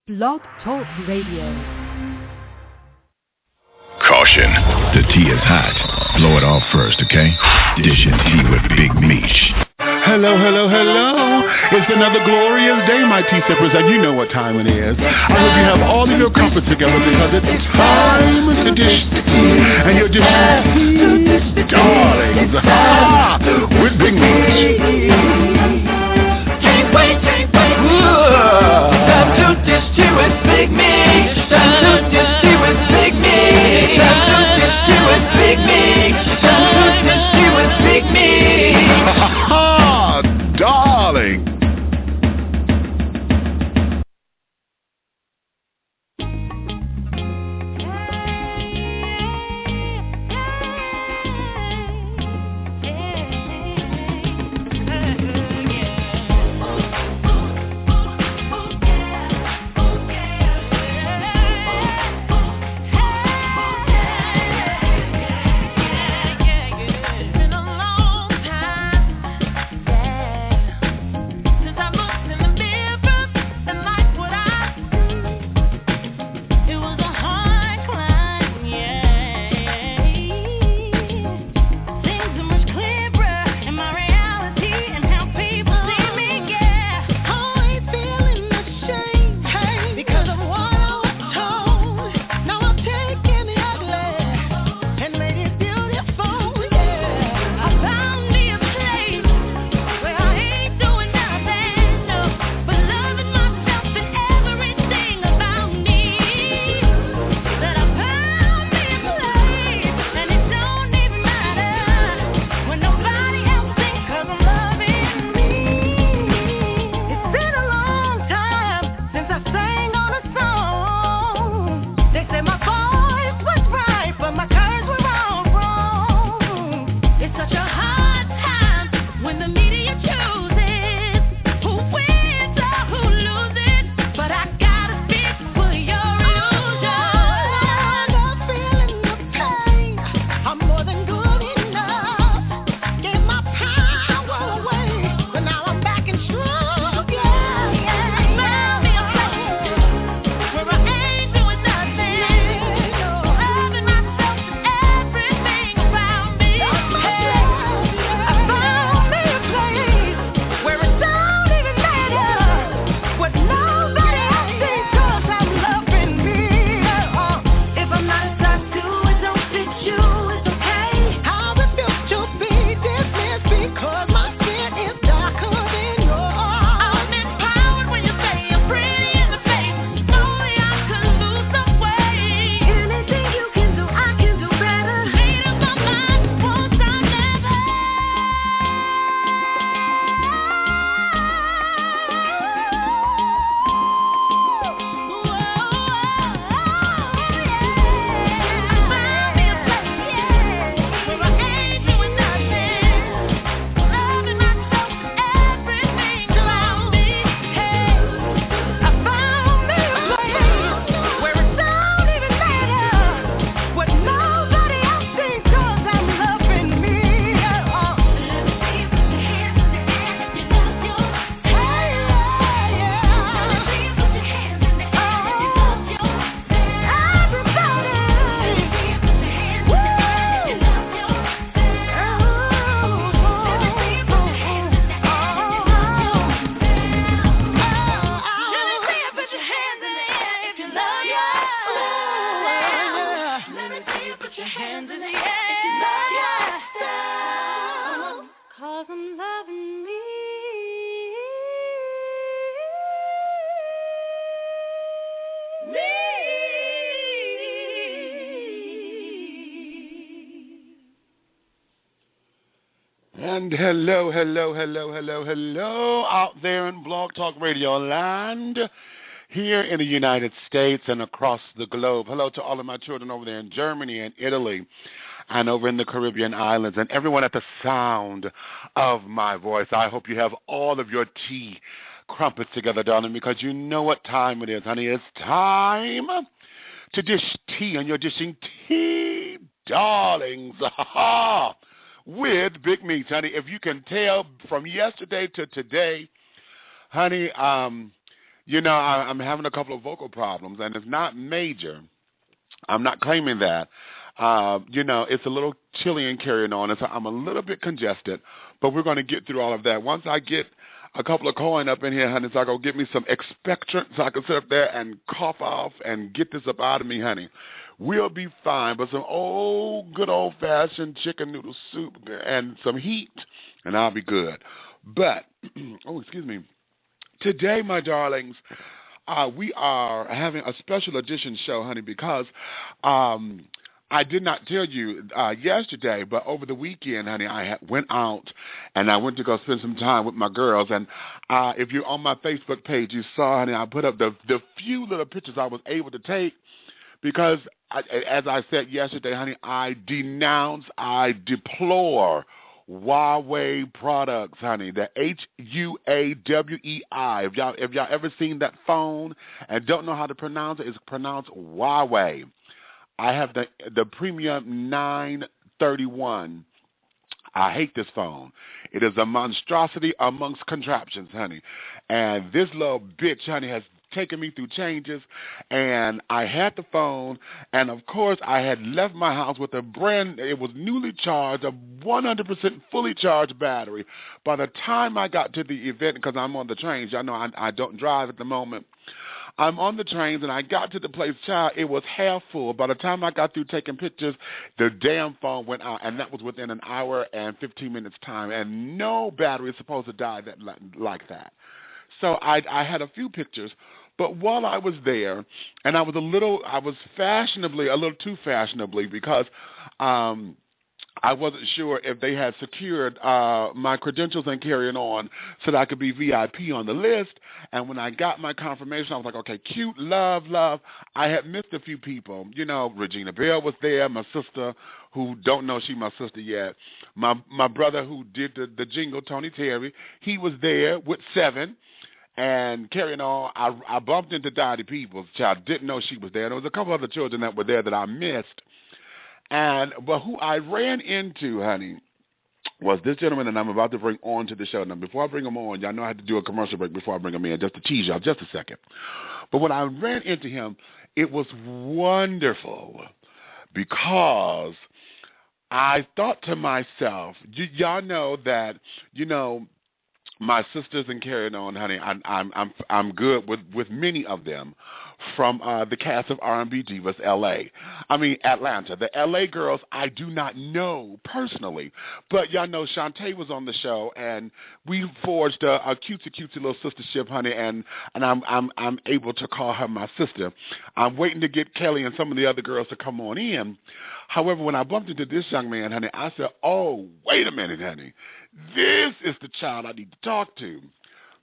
Blog Talk Radio. Caution, the tea is hot. Blow it off first, okay? Dishing tea with Big Meech. Hello, hello, hello. It's another glorious day, my tea sippers, and you know what time it is. I hope you have all of your comfort together because it's time to dish the tea. And you're dishing darlings with Big Meech. Can't wait. Time to dish tea with Big Meech. Time to dish tea with Big Meech. Time to dish tea with Big Meech. Time to dish tea with Big Meech. Darling. And hello out there in Blog Talk Radio land, here in the United States and across the globe. Hello to all of my children over there in Germany and Italy and over in the Caribbean islands and everyone at the sound of my voice. I hope you have all of your tea crumpets together, darling, because you know what time it is, honey. It's time to dish tea, and you're dishing tea, darlings. With Big Meech, honey. If you can tell from yesterday to today, honey, I'm having a couple of vocal problems, and it's not major. I'm not claiming that. It's a little chilly and carrying on, and so I'm a little bit congested, but we're going to get through all of that. Once I get a couple of coin up in here, honey, so I go get me some expectorant so I can sit up there and cough off and get this up out of me, honey. We'll be fine, but some good old-fashioned chicken noodle soup and some heat, and I'll be good. But, excuse me. Today, my darlings, we are having a special edition show, honey, because I did not tell you yesterday, but over the weekend, honey, I went out and I went to go spend some time with my girls. And if you're on my Facebook page, you saw, honey, I put up the few little pictures I was able to take because, as I said yesterday, honey, I denounce, I deplore Huawei products, honey. The Huawei. If y'all ever seen that phone and don't know how to pronounce it, it's pronounced Huawei. I have the Premium 931. I hate this phone. It is a monstrosity amongst contraptions, honey. And this little bitch, honey, has taken me through changes. And I had the phone, and of course, I had left my house with it was newly charged, a 100% fully charged battery. By the time I got to the event, because I'm on the trains, y'all know I don't drive at the moment. I'm on the trains, and I got to the place, child, it was half full. By the time I got through taking pictures, the damn phone went out, and that was within an hour and 15 minutes time, and no battery is supposed to die like that. So I had a few pictures, but while I was there, and I was a little too fashionably because I wasn't sure if they had secured my credentials and carrying on so that I could be VIP on the list. And when I got my confirmation, I was like, okay, cute, love. I had missed a few people. Regina Bell was there, my sister, who don't know she my sister yet. My brother who did the jingle, Tony Terry, he was there with 7. And carrying on, I bumped into Dottie Peoples, child, didn't know she was there. There was a couple other children that were there that I missed. But who I ran into, honey, was this gentleman that I'm about to bring on to the show. Now, before I bring him on, y'all know I had to do a commercial break before I bring him in, just to tease y'all just a second. But when I ran into him, it was wonderful because I thought to myself, y'all know that, my sisters and carrying on, honey, I'm good with many of them from the cast of R&B Divas, Atlanta. The L.A. girls I do not know personally, but y'all know Shantae was on the show, and we forged a cutesy little sistership, honey, and I'm able to call her my sister. I'm waiting to get Kelly and some of the other girls to come on in. However, when I bumped into this young man, honey, I said, oh, wait a minute, honey. This is the child I need to talk to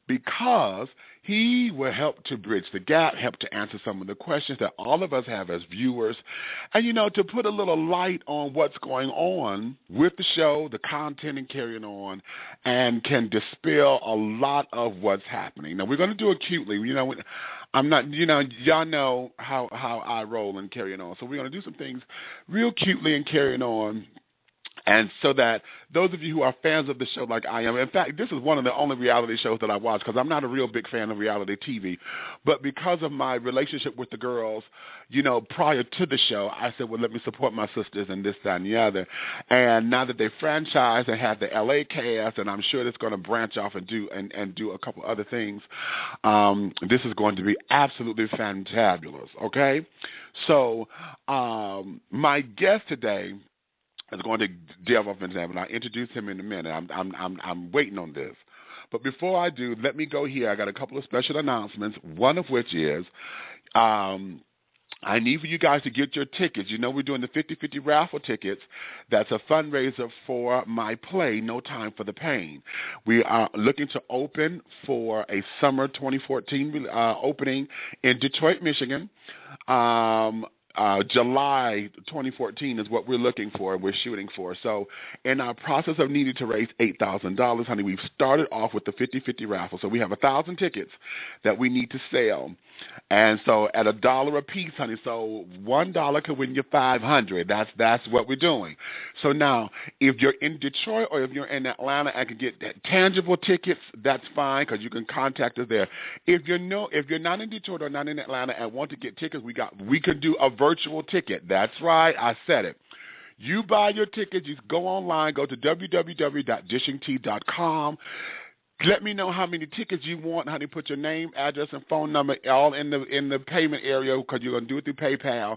because he will help to bridge the gap, help to answer some of the questions that all of us have as viewers, and, to put a little light on what's going on with the show, the content and carrying on, and can dispel a lot of what's happening. Now, we're going to do it cutely. I'm not, y'all know how I roll and carrying on. So we're going to do some things real cutely and carrying on. And so that those of you who are fans of the show like I am, in fact, this is one of the only reality shows that I watch because I'm not a real big fan of reality TV. But because of my relationship with the girls, prior to the show, I said, well, let me support my sisters and this, that, and the other. And now that they franchise and have the L.A. cast, and I'm sure it's going to branch off and do a couple other things, this is going to be absolutely fantabulous, okay? So my guest today is going to delve off into that, and I'll introduce him in a minute. I'm waiting on this. But before I do, let me go here. I got a couple of special announcements, one of which is I need for you guys to get your tickets. We're doing the 50-50 raffle tickets. That's a fundraiser for my play, No Time for the Pain. We are looking to open for a summer 2014 opening in Detroit, Michigan. July 2014 is what we're looking for, we're shooting for. So in our process of needing to raise $8,000, honey, we've started off with the 50-50 raffle. So we have 1,000 tickets that we need to sell. And so at $1 a piece, honey, so $1 could win you 500. That's what we're doing. So now, if you're in Detroit or if you're in Atlanta and can get tangible tickets, that's fine because you can contact us there. If you're not in Detroit or not in Atlanta and want to get tickets, we can do a virtual ticket. That's right, I said it. You buy your tickets, you go online, go to www.dishingtea.com. Let me know how many tickets you want, honey. Put your name, address, and phone number all in the payment area because you're going to do it through PayPal.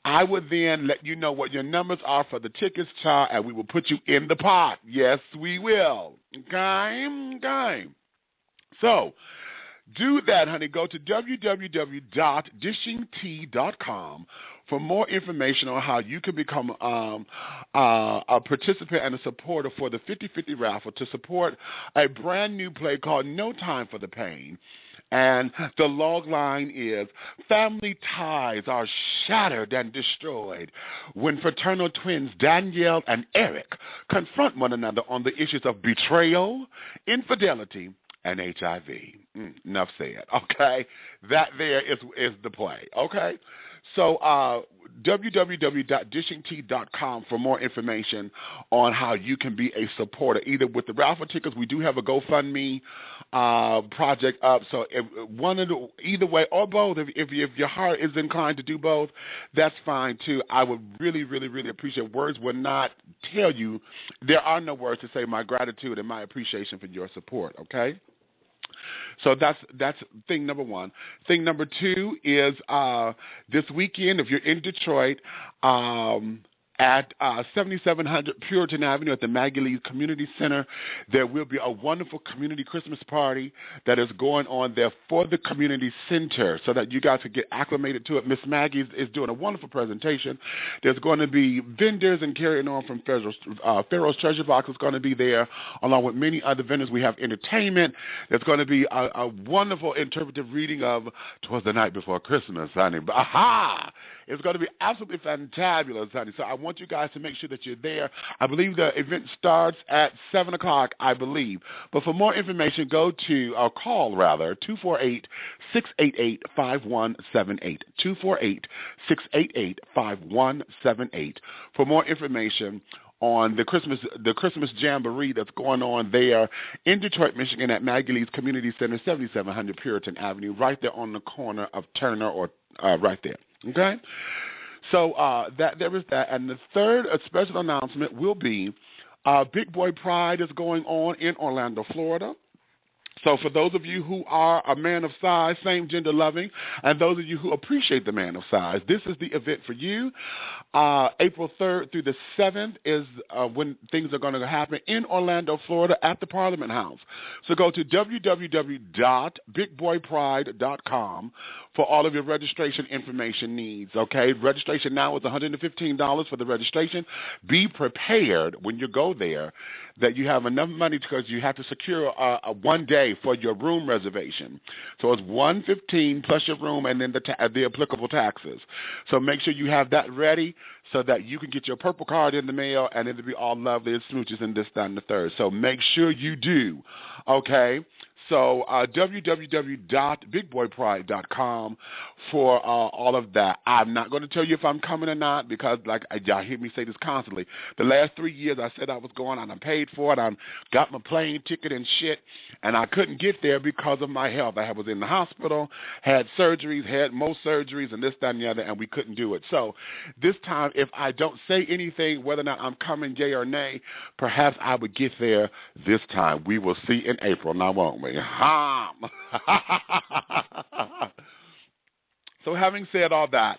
I would then let you know what your numbers are for the tickets, child, and we will put you in the pot. Yes, we will. Okay? So, do that, honey. Go to www.dishingtea.com for more information on how you can become a participant and a supporter for the 50/50 raffle to support a brand new play called No Time for the Pain. And the log line is, family ties are shattered and destroyed when fraternal twins Danielle and Eric confront one another on the issues of betrayal, infidelity, and HIV. Enough said. Okay, that there is the play. Okay, so www.dishingtea.com for more information on how you can be a supporter, either with the raffle tickets. We do have a GoFundMe project up, so either way or both. If your heart is inclined to do both, that's fine too. I would really, really, really appreciate. Words will not tell you. There are no words to say my gratitude and my appreciation for your support. Okay. So that's thing number one. Thing number two is this weekend, if you're in Detroit, at 7700 Puritan Avenue at the Maggie Lee Community Center, there will be a wonderful community Christmas party that is going on there for the community center so that you guys can get acclimated to it. Miss Maggie is doing a wonderful presentation. There's going to be vendors and carrying on from Pharaoh's Treasure Box is going to be there, along with many other vendors. We have entertainment. There's going to be a wonderful interpretive reading of 'Twas the Night Before Christmas, honey. Aha! It's going to be absolutely fantabulous, honey. So I want you guys to make sure that you're there. I believe the event starts at 7 o'clock, I believe. But for more information, call 248-688-5178. 248-688-5178 for more information on the Christmas Jamboree that's going on there in Detroit, Michigan at Maggie Lee's Community Center, 7700 Puritan Avenue, right there on the corner of Turner or right there. Okay? So there is that. And the third special announcement will be Big Boy Pride is going on in Orlando, Florida. So for those of you who are a man of size, same gender loving, and those of you who appreciate the man of size, this is the event for you. April 3rd through the 7th is when things are going to happen in Orlando, Florida at the Parliament House. So go to www.bigboypride.com for all of your registration information needs, okay? Registration now is $115 for the registration. Be prepared when you go there that you have enough money because you have to secure a 1 day for your room reservation. So it's $115 plus your room and then the applicable taxes. So make sure you have that ready so that you can get your purple card in the mail and it'll be all lovely and smooches and this, that, and the third. So make sure you do, okay? So www.bigboypride.com for all of that. I'm not going to tell you if I'm coming or not because, like, y'all hear me say this constantly. The last 3 years I said I was going and I paid for it. I got my plane ticket and shit, and I couldn't get there because of my health. I was in the hospital, had surgeries, had most surgeries, and this, that, and the other, and we couldn't do it. So this time, if I don't say anything, whether or not I'm coming, yay or nay, perhaps I would get there this time. We will see in April, now won't we? So having said all that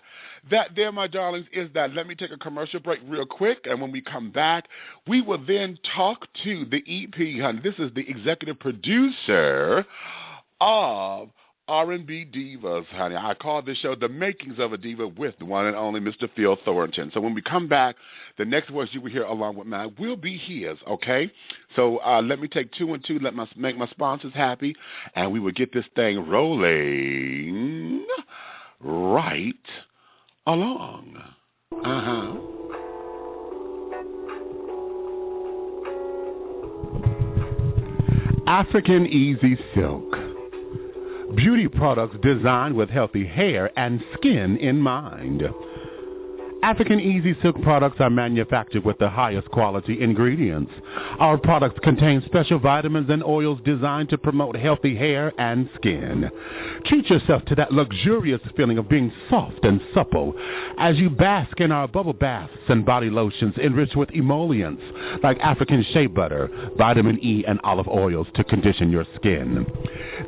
there, my darlings, is that. Let me take a commercial break real quick, and when we come back, we will then talk to the EP, honey. This is the executive producer of R&B Divas, honey. I call this show The Makings of a Diva with the one and only Mr. Phil Thornton. So when we come back, the next voice you will hear along with mine will be his, okay? So let me take 2 and 2, make my sponsors happy, and we will get this thing rolling right along. African Easy Silk. beauty products designed with healthy hair and skin in mind. African Easy Silk products are manufactured with the highest quality ingredients. Our products contain special vitamins and oils designed to promote healthy hair and skin. Treat yourself to that luxurious feeling of being soft and supple as you bask in our bubble baths and body lotions enriched with emollients like African shea butter, vitamin E, and olive oils to condition your skin.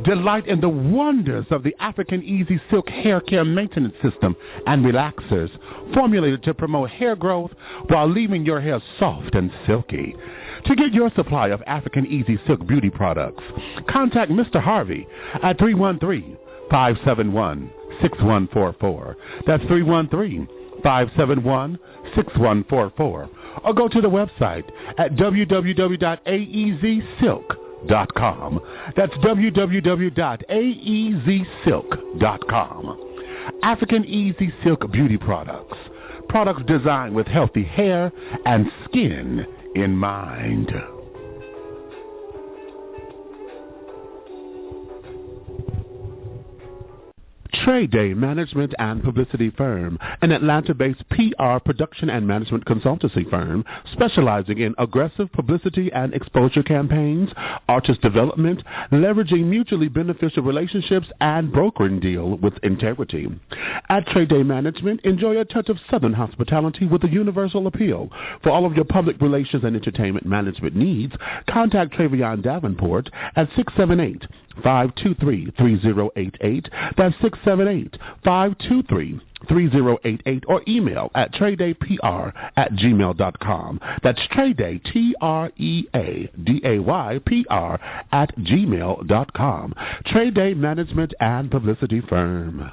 Delight in the wonders of the African Easy Silk hair care maintenance system and relaxers, formulated to promote hair growth while leaving your hair soft and silky. To get your supply of African Easy Silk beauty products, contact Mr. Harvey at 313-571-6144. That's 313-571-6144. Or go to the website at www.aezsilk.com. That's www.aezsilk.com. African Easy Silk beauty products. Products designed with healthy hair and skin in mind. Trade Day Management and Publicity Firm, an Atlanta-based PR production and management consultancy firm specializing in aggressive publicity and exposure campaigns, artist development, leveraging mutually beneficial relationships, and brokering deal with integrity. At Trade Day Management, enjoy a touch of Southern hospitality with a universal appeal. For all of your public relations and entertainment management needs, contact TVOne Davenport at 678-523-3088. That's 678-523-3088, or email at tradedaypr@gmail.com. That's Tradeday, TREADAYPR@gmail.com. Trade Day Management and Publicity Firm.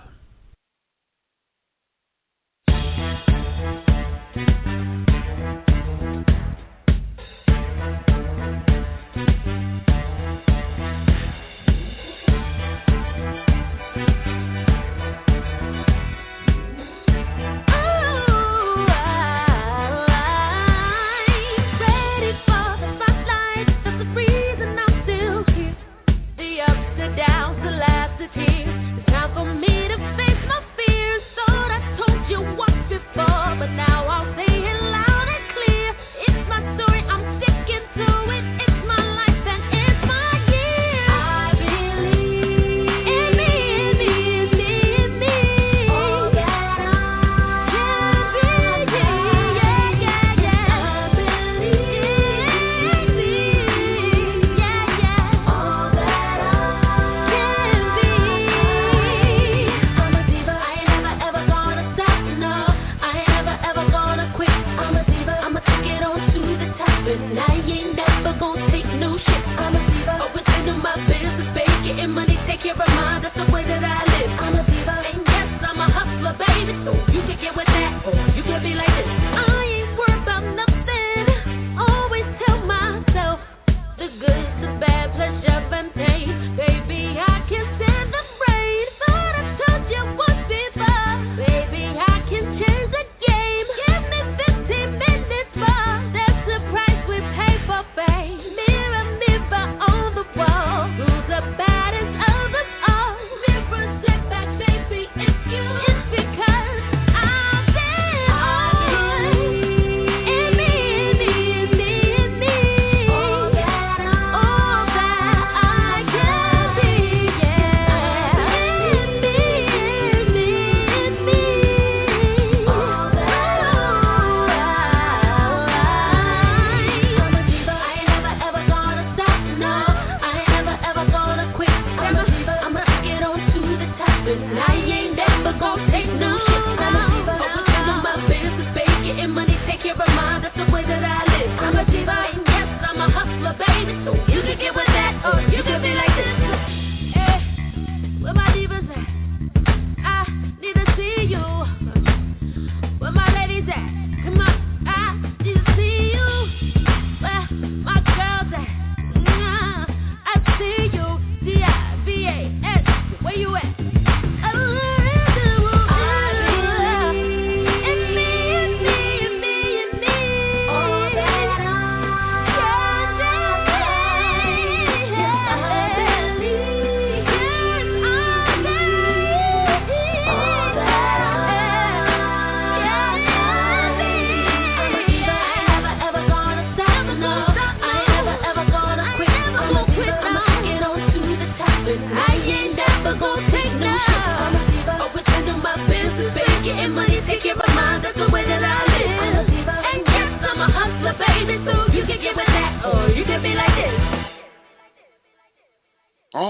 Divas.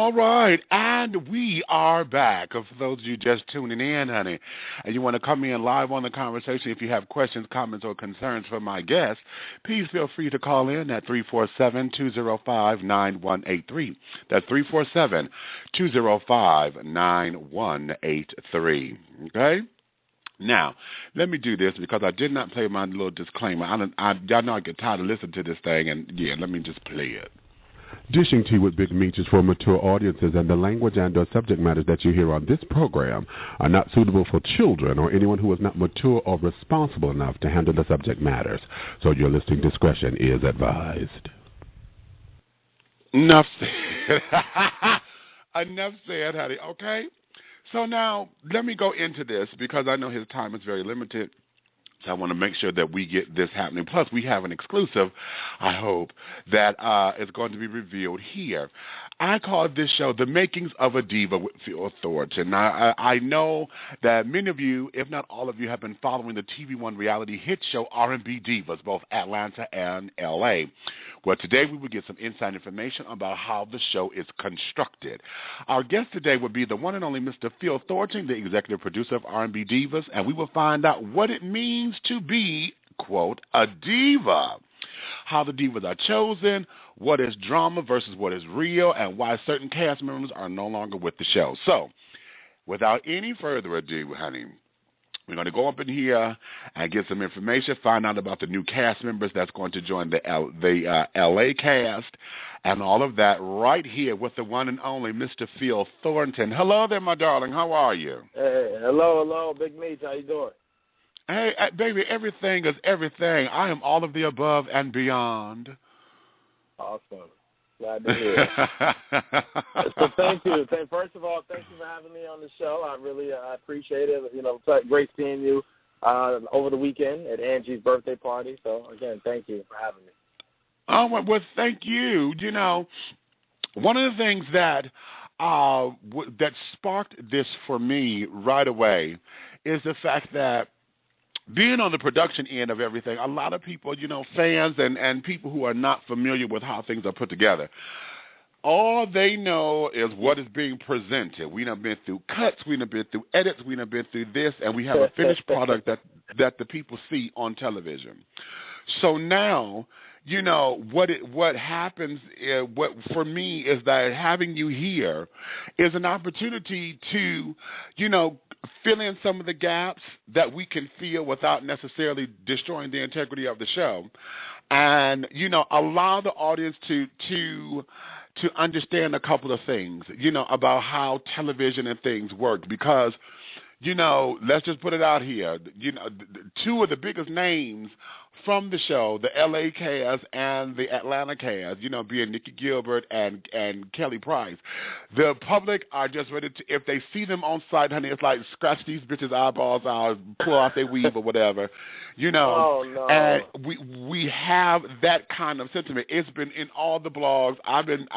All right, and we are back. For those of you just tuning in, honey, and you want to come in live on the conversation, if you have questions, comments, or concerns for my guest, please feel free to call in at 347-205-9183. That's 347-205-9183. Okay? Now, let me do this because I did not play my little disclaimer. Y'all know I get tired of listening to this thing, and yeah, let me just play it. Dishing Tea with Big Meech is for mature audiences, and the language and/or subject matters that you hear on this program are not suitable for children or anyone who is not mature or responsible enough to handle the subject matters. So your listening discretion is advised. Enough said. Enough said, honey. Okay? So now let me go into this because I know his time is very limited. So I want to make sure that we get this happening. Plus, we have an exclusive, I hope, that is going to be revealed here. I call this show The Makings of a Diva with Phil Thornton. Now, I know that many of you, if not all of you, have been following the TVOne reality hit show R&B Divas, both Atlanta and L.A., where today we will get some inside information about how the show is constructed. Our guest today will be the one and only Mr. Phil Thornton, the executive producer of R&B Divas, and we will find out what it means to be, quote, a diva, how the divas are chosen, what is drama versus what is real, and why certain cast members are no longer with the show. So, without any further ado, honey, we're going to go up in here and get some information, find out about the new cast members that's going to join the L.A. cast, and all of that right here with the one and only Mr. Phil Thornton. Hello there, my darling. How are you? Hey, hello, Big Meech. How you doing? Hey, baby, everything is everything. I am all of the above and beyond. Awesome. Glad to hear. So thank you. First of all, thank you for having me on the show. I really appreciate it. You know, it's great seeing you over the weekend at Angie's birthday party. So, again, thank you for having me. Oh, well, thank you. You know, one of the things that that sparked this for me right away is the fact that being on the production end of everything, a lot of people, you know, fans and people who are not familiar with how things are put together, all they know is what is being presented. We done been through cuts, we done been through edits, we done been through this, and we have a finished product that the people see on television. So now, you know, what happens, what for me is that having you here is an opportunity to, you know, fill in some of the gaps that we can feel without necessarily destroying the integrity of the show, and, you know, allow the audience to understand a couple of things, you know, about how television and things work, because, you know, let's just put it out here, you know, two of the biggest names from the show, the L.A. cast and the Atlanta cast, you know, being Nikki Gilbert and Kelly Price. The public are just ready to, if they see them on site, honey, it's like scratch these bitches' eyeballs out, pull out their weave or whatever, you know. Oh, no. And we have that kind of sentiment. It's been in all the blogs. I've been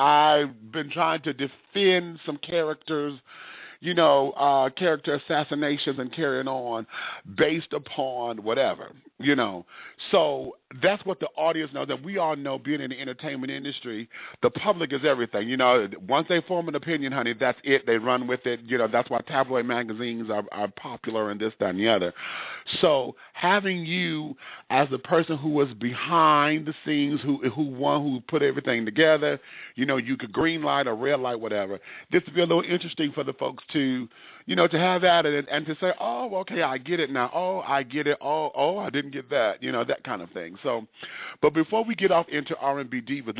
trying to defend some characters, you know, character assassinations and carrying on based upon whatever, you know. So that's what the audience knows, and we all know, being in the entertainment industry, the public is everything. You know, once they form an opinion, honey, that's it. They run with it. You know, that's why tabloid magazines are popular and this, that, and the other. So having you as the person who was behind the scenes, who put everything together, you know, you could green light or red light, whatever. This would be a little interesting for the folks to, you know, to have at it and to say, oh, okay, I get it now. Oh, I get it. Oh, I didn't get that. You know, that kind of thing. So, but before we get off into R&B Divas,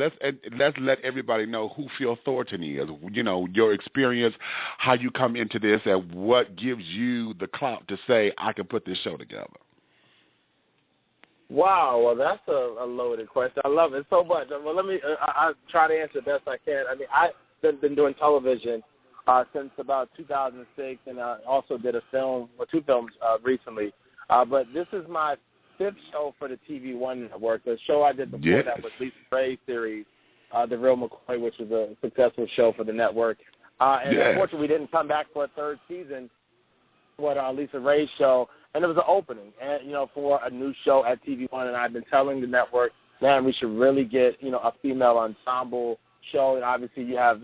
let's let everybody know who Phil Thornton is. You know, your experience, how you come into this, and what gives you the clout to say, I can put this show together. Wow, well, that's a loaded question. I love it so much. Well, let me I'll try to answer best I can. I mean, I've been doing television since about 2006, and I also did two films recently. But this is my fifth show for the TVOne network. The show I did before that was Lisa Ray's series, The Real McCoy, which was a successful show for the network. And unfortunately, we didn't come back for a third season for Lisa Ray's show, and it was an opening, and, you know, for a new show at TVOne. And I've been telling the network, man, we should really get, you know, a female ensemble show. And obviously you have,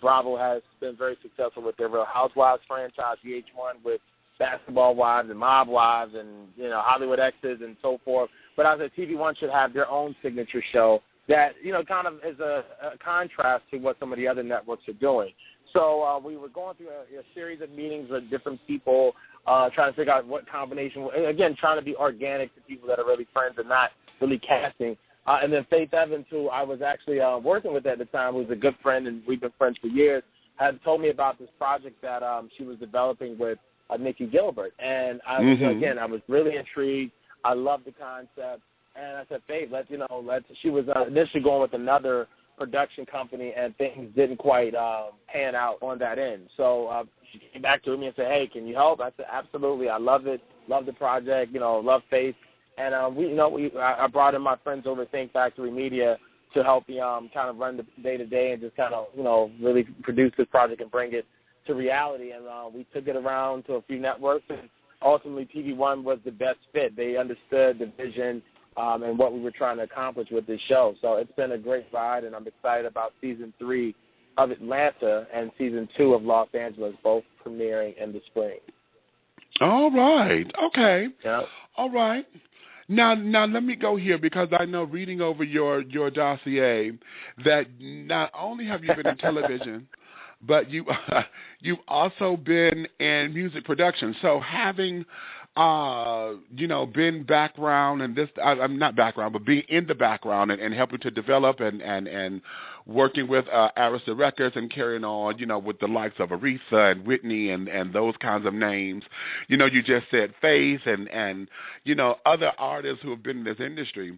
Bravo has been very successful with their Real Housewives franchise, VH1 with Basketball Wives and Mob Wives and, Hollywood Exes and so forth. But I said TVOne should have their own signature show that, kind of is a contrast to what some of the other networks are doing. So we were going through a series of meetings with different people, trying to figure out what combination. Again, trying to be organic to people that are really friends and not really casting. And then Faith Evans, who I was actually working with at the time, who's a good friend, and we've been friends for years, had told me about this project that she was developing with Nikki Gilbert. And I was really intrigued. I loved the concept. And I said, Faith, she was initially going with another production company, and things didn't quite pan out on that end. So she came back to me and said, hey, can you help? I said, absolutely. I love it. Love the project. Love Faith. And I brought in my friends over at Think Factory Media to help me kind of run the day-to-day and just kind of, really produce this project and bring it to reality. And we took it around to a few networks, and ultimately TVOne was the best fit. They understood the vision and what we were trying to accomplish with this show. So it's been a great ride, and I'm excited about Season 3 of Atlanta and Season 2 of Los Angeles, both premiering in the spring. All right. Okay. Yep. All right. Now let me go here, because I know, reading over your dossier, that not only have you been in television, but you've also been in music production. So having been background and this, I'm not background, but being in the background and helping to develop and working with Arista Records and carrying on, with the likes of Aretha and Whitney and those kinds of names. You just said Faith and other artists who have been in this industry.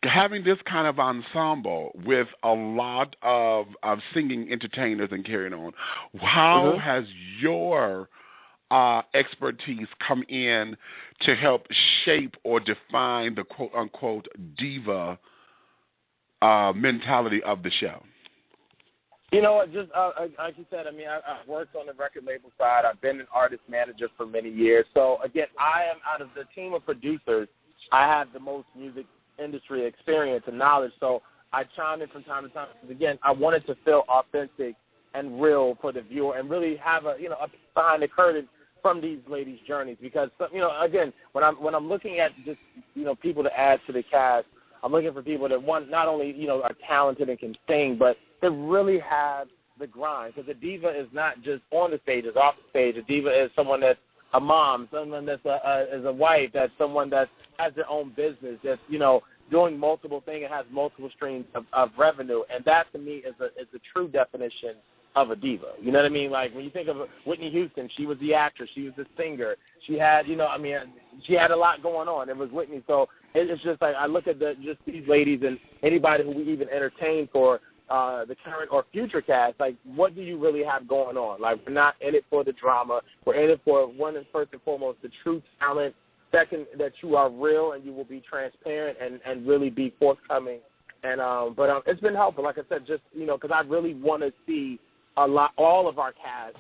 Having this kind of ensemble with a lot of singing entertainers and carrying on, how has your expertise come in to help shape or define the quote-unquote diva mentality of the show? Just like you said, I've worked on the record label side. I've been an artist manager for many years. So, again, I am, out of the team of producers, I have the most music industry experience and knowledge. So I chime in from time to time. Because, again, I wanted to feel authentic and real for the viewer and really have a behind the curtain from these ladies' journeys. Because, again, when I'm looking at just, people to add to the cast, I'm looking for people that, not only, are talented and can sing, but that really have the grind. Because a diva is not just on the stage, it's off the stage. A diva is someone that's a mom, someone that's is a wife, that's someone that has their own business, that's, doing multiple things and has multiple streams of revenue. And that, to me, is a true definition of a diva. You know what I mean? Like, when you think of Whitney Houston, she was the actress, she was the singer, she had, she had a lot going on. It was Whitney. So it's just like, I look at just these ladies and anybody who we even entertain for the current or future cast, like, what do you really have going on? Like, we're not in it for the drama. We're in it for, one, and first and foremost, the true talent. Second, that you are real and you will be transparent and really be forthcoming. And but it's been helpful, like I said, just, because I really want to see all of our cast,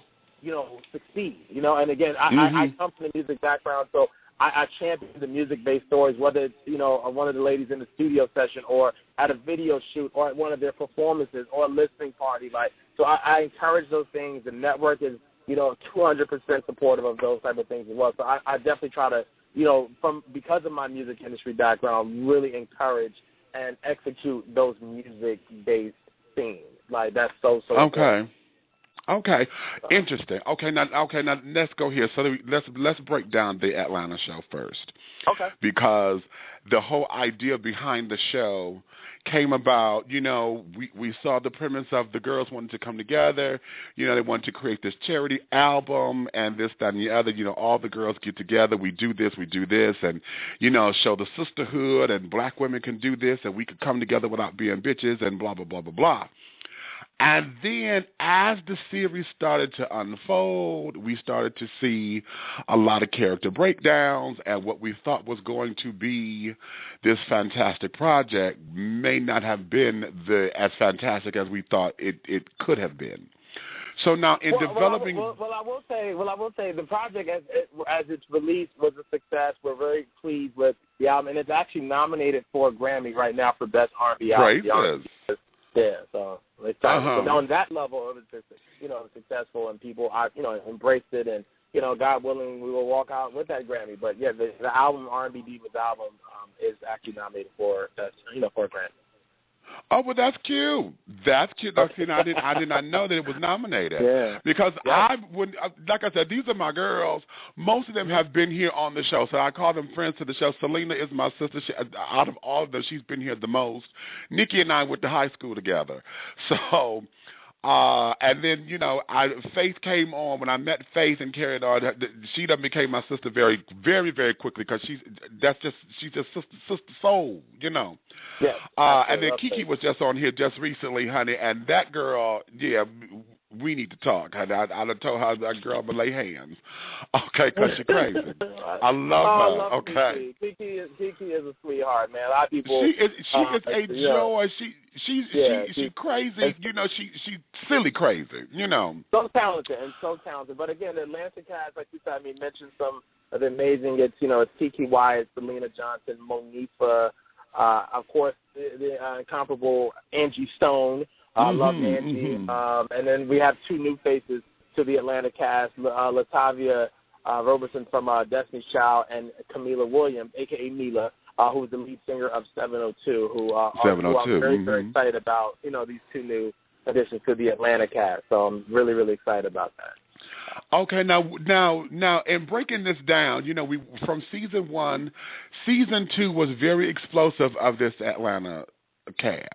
succeed. And again, I come from the music background, so I champion the music-based stories, whether it's, one of the ladies in the studio session or at a video shoot or at one of their performances or a listening party. Like, so I encourage those things. The network is, 200% supportive of those type of things as well. So I definitely try to, because of my music industry background, really encourage and execute those music-based themes. Like, that's so okay. Important. Okay, interesting. Okay, now let's go here. So let's break down the Atlanta show first. Okay. Because the whole idea behind the show came about, we saw the premise of the girls wanted to come together. They wanted to create this charity album and this, that, and the other. All the girls get together. We do this, and, show the sisterhood, and black women can do this, and we could come together without being bitches, and blah, blah, blah, blah, blah. And then as the series started to unfold, we started to see a lot of character breakdowns, and what we thought was going to be this fantastic project may not have been as fantastic as we thought it could have been. So now in developing... I will say the project as it's released was a success. We're very pleased with the album, and it's actually nominated for a Grammy right now for Best R&B album. Yeah, so excited. But on that level, it was just, successful, and people, embraced it, and God willing, we will walk out with that Grammy. But yeah, the album, R&B Divas album, is actually nominated for a Grammy. Oh, well, that's cute. That's cute. I did not know that it was nominated. Yeah. Because like I said, these are my girls. Most of them have been here on the show, so I call them friends to the show. Selena is my sister. Out of all of them, she's been here the most. Nikki and I went to high school together. So, and then, Faith came on. When I met Faith and carried on, she done became my sister very, very, very quickly because she's just sister soul, Yeah. And then Kiki was just on here just recently, honey, and that girl, yeah, we need to talk. I done told her that girl to lay hands, okay, because she's crazy. I love her, okay. Kiki is a sweetheart, man. A lot of people. She is a joy. She's crazy. She's silly crazy. So talented. But again, the Atlanta cast, like you said, I mean, mentioned some of the amazing. It's Kiki Wyatt, Selena Johnson, Monifa. Of course, the incomparable Angie Stone. Love Angie. And then we have two new faces to the Atlanta cast, Latavia Robertson from Destiny's Child and Camila Williams, a.k.a. Mila, who's the lead singer of 702, who I'm very, very excited about, these two new additions to the Atlanta cast. So I'm really, really excited about that. Okay, now, in breaking this down, we from season 1, season 2 was very explosive of this Atlanta cast.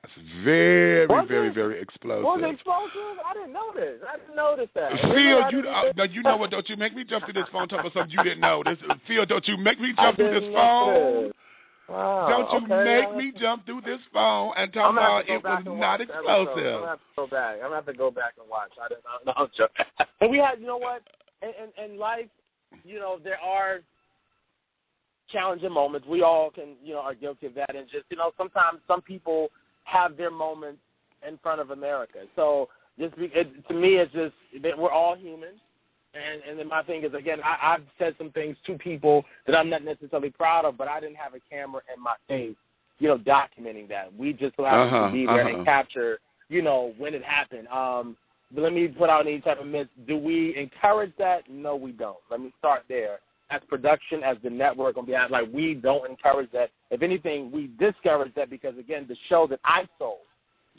Very, very, very explosive. Was it explosive? I didn't notice. I didn't notice that. Phil, you know what? Don't you make me jump through this phone talking about something you didn't know. Phil, don't you make me jump through this phone. Wow, don't you make me jump through this phone and talk about it was not explosive. I'm going to have to go back and watch. I didn't know. But we had, you know what? In life, there are challenging moments. We all are guilty of that. And just, sometimes some people have their moments in front of America. So to me, it's just that we're all human. And then my thing is, again, I've said some things to people that I'm not necessarily proud of, but I didn't have a camera in my face, documenting that. We just allowed to be there and capture, when it happened. But let me put out any type of myth. Do we encourage that? No, we don't. Let me start there. As production, as the network, on behalf, we don't encourage that. If anything, we discourage that because, again, the show that I sold,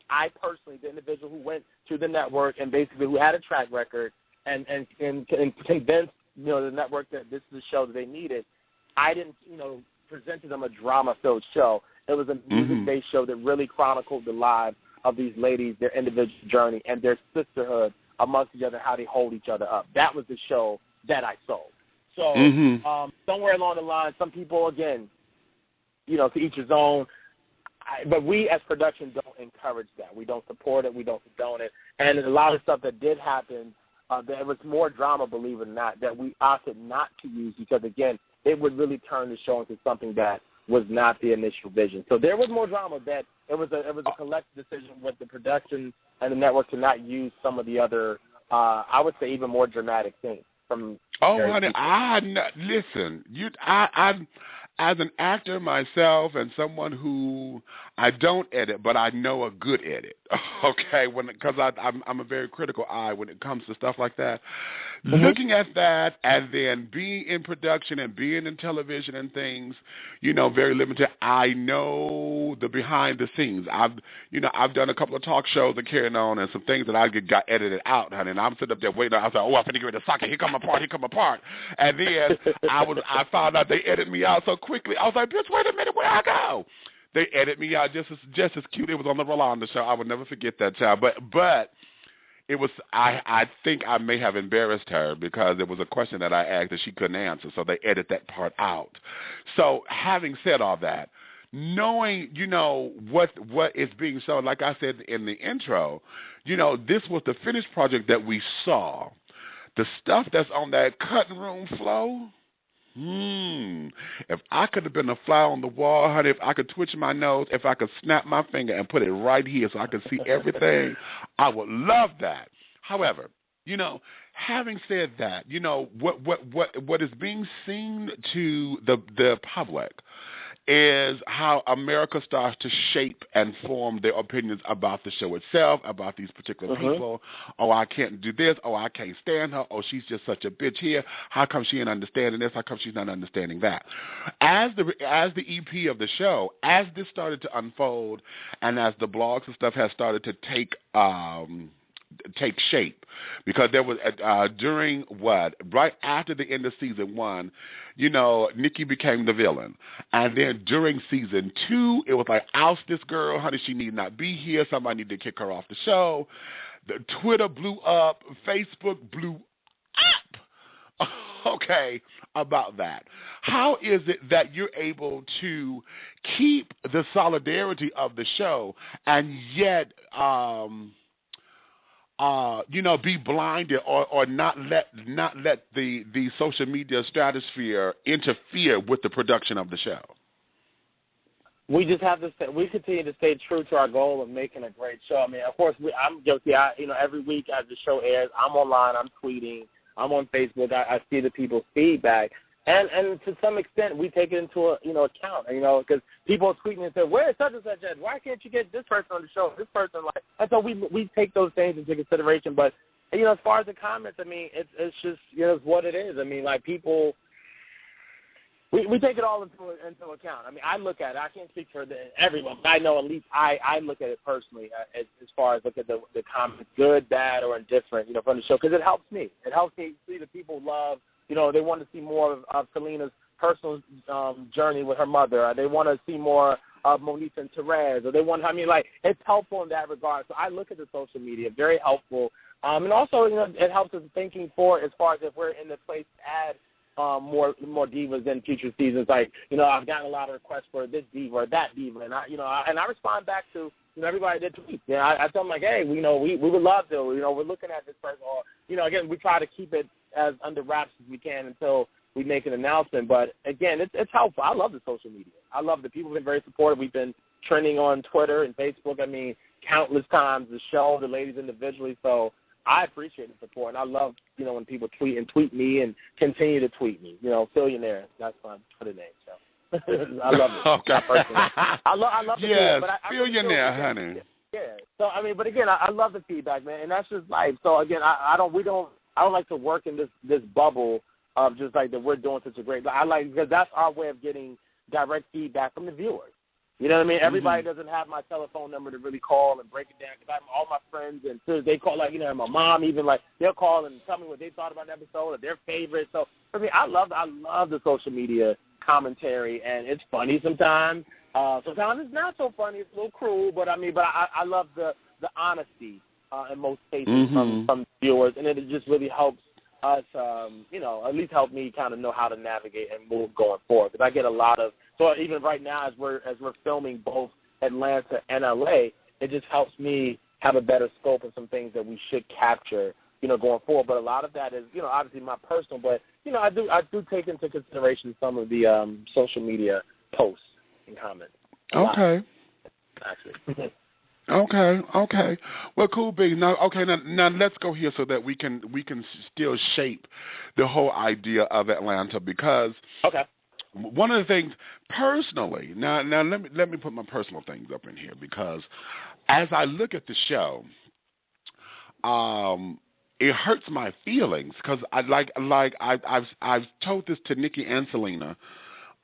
I personally, the individual who went to the network and basically who had a track record, and convinced the network that this is the show that they needed. I didn't present to them a drama-filled show. It was a music-based show that really chronicled the lives of these ladies, their individual journey, and their sisterhood amongst each other, how they hold each other up. That was the show that I sold. So somewhere along the line, some people, again, to each his own. But we as production don't encourage that. We don't support it. We don't condone it. And a lot of stuff that did happen, there was more drama, believe it or not, that we opted not to use because, again, it would really turn the show into something that was not the initial vision. So there was more drama that it was a collective decision with the production and the network to not use some of the other, I would say, even more dramatic things. Honey, listen, as an actor myself and someone who I don't edit, but I know a good edit, okay, because I'm a very critical eye when it comes to stuff like that. Looking at that and then being in production and being in television and things, very limited. I know the behind the scenes. I've done a couple of talk shows and carrying on and some things that I got edited out, honey. And I'm sitting up there waiting. I was like, I'm finna get ready to sock it. Here come my part. And then I found out they edited me out so quickly. I was like, bitch, wait a minute, where I go? They edited me out just as cute. It was on the Rolanda show. I would never forget that child. But it was, I think I may have embarrassed her because there was a question that I asked that she couldn't answer, so they edited that part out. So having said all that, knowing, what is being shown, like I said in the intro, this was the finished project that we saw. The stuff that's on that cutting room floor, if I could have been a fly on the wall, honey, if I could twitch my nose, if I could snap my finger and put it right here so I could see everything, I would love that. However, having said that, what is being seen to the public is how America starts to shape and form their opinions about the show itself, about these particular people. Oh, I can't do this. Oh, I can't stand her. Oh, she's just such a bitch here. How come she ain't understanding this? How come she's not understanding that? As the EP of the show, as this started to unfold, and as the blogs and stuff has started to take shape, because there was during right after the end of season 1, you know, Nikki became the villain, and then during season 2, it was like, oust this girl, honey, she need not be here. Somebody need to kick her off the show. The Twitter blew up, Facebook blew up. Okay, about that. How is it that you're able to keep the solidarity of the show and yet you know, be blinded or not let the social media stratosphere interfere with the production of the show? We just have to we continue to stay true to our goal of making a great show. I mean, of course, I'm guilty. Every week as the show airs, I'm online, I'm tweeting, I'm on Facebook. I see the people's feedback. And to some extent, we take it into account, because people are tweeting and say, "Where is such and such at? Why can't you get this person on the show? This person And so we take those things into consideration. But as far as the comments, I mean, it's just it's what it is. I mean, like people, we take it all into account. I mean, I look at it. I can't speak for everyone, but I know at least I look at it personally as far as look at the comments, good, bad, or indifferent, from the show, because it helps me. It helps me see the people love. They want to see more of Selena's personal journey with her mother. Or they want to see more of Monique and Therese. Or it's helpful in that regard. So I look at the social media, very helpful. And also, it helps us thinking forward as far as if we're in the place to add more divas in future seasons. Like, I've gotten a lot of requests for this diva or that diva, and I respond back to everybody that tweets. I tell them like, hey, we would love to. We're looking at this person, or again, we try to keep it as under wraps as we can until we make an announcement. But again, it's helpful. I love the social media. I love the people have been very supportive. We've been trending on Twitter and Facebook. I mean, countless times, the show, the ladies individually. So I appreciate the support, and I love when people tweet me and continue to tweet me. Billionaire, that's fun for the name. So I love it. Okay. I love the yes, but billionaire, honey. Yeah. So but again, I love the feedback, man, and that's just life. So again, I don't like to work in this bubble of just like that we're doing such a great. Because that's our way of getting direct feedback from the viewers. You know what I mean? Everybody doesn't have my telephone number to really call and break it down. Because all my friends and sisters, they call, my mom even, they'll call and tell me what they thought about the episode or their favorite. So, I mean, I love the social media commentary, and it's funny sometimes. Sometimes it's not so funny. It's a little cruel, but I love the honesty in most cases from viewers, and it just really helps us, at least help me kind of know how to navigate and move going forward. Because I get a lot of, so even right now as we're filming both Atlanta and LA, it just helps me have a better scope of some things that we should capture, going forward. But a lot of that is, obviously my personal, but I do take into consideration some of the social media posts and comments. Okay. Actually. Okay. Well, cool, B. Now let's go here so that we can still shape the whole idea of Atlanta, because one of the things personally. Now let me put my personal things up in here, because as I look at the show, it hurts my feelings, because I've told this to Nikki and Selena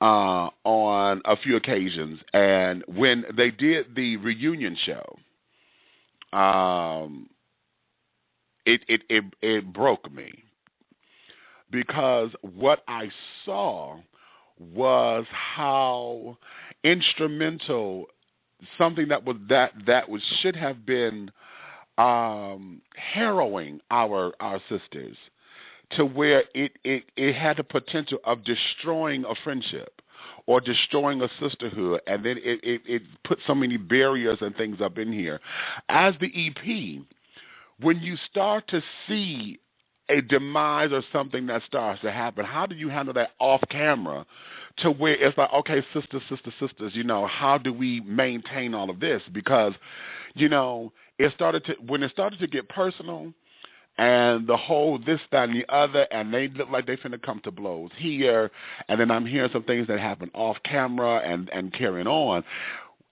on a few occasions, and when they did the reunion show, it broke me, because what I saw was how instrumental something should have been harrowing our sisters, to where it had the potential of destroying a friendship or destroying a sisterhood, and then it put so many barriers and things up in here. As the EP, when you start to see a demise or something that starts to happen, how do you handle that off camera, to where it's like, okay, sisters, how do we maintain all of this? Because, when it started to get personal, and the whole this, that, and the other, and they look like they finna come to blows here, and then I'm hearing some things that happen off camera and carrying on.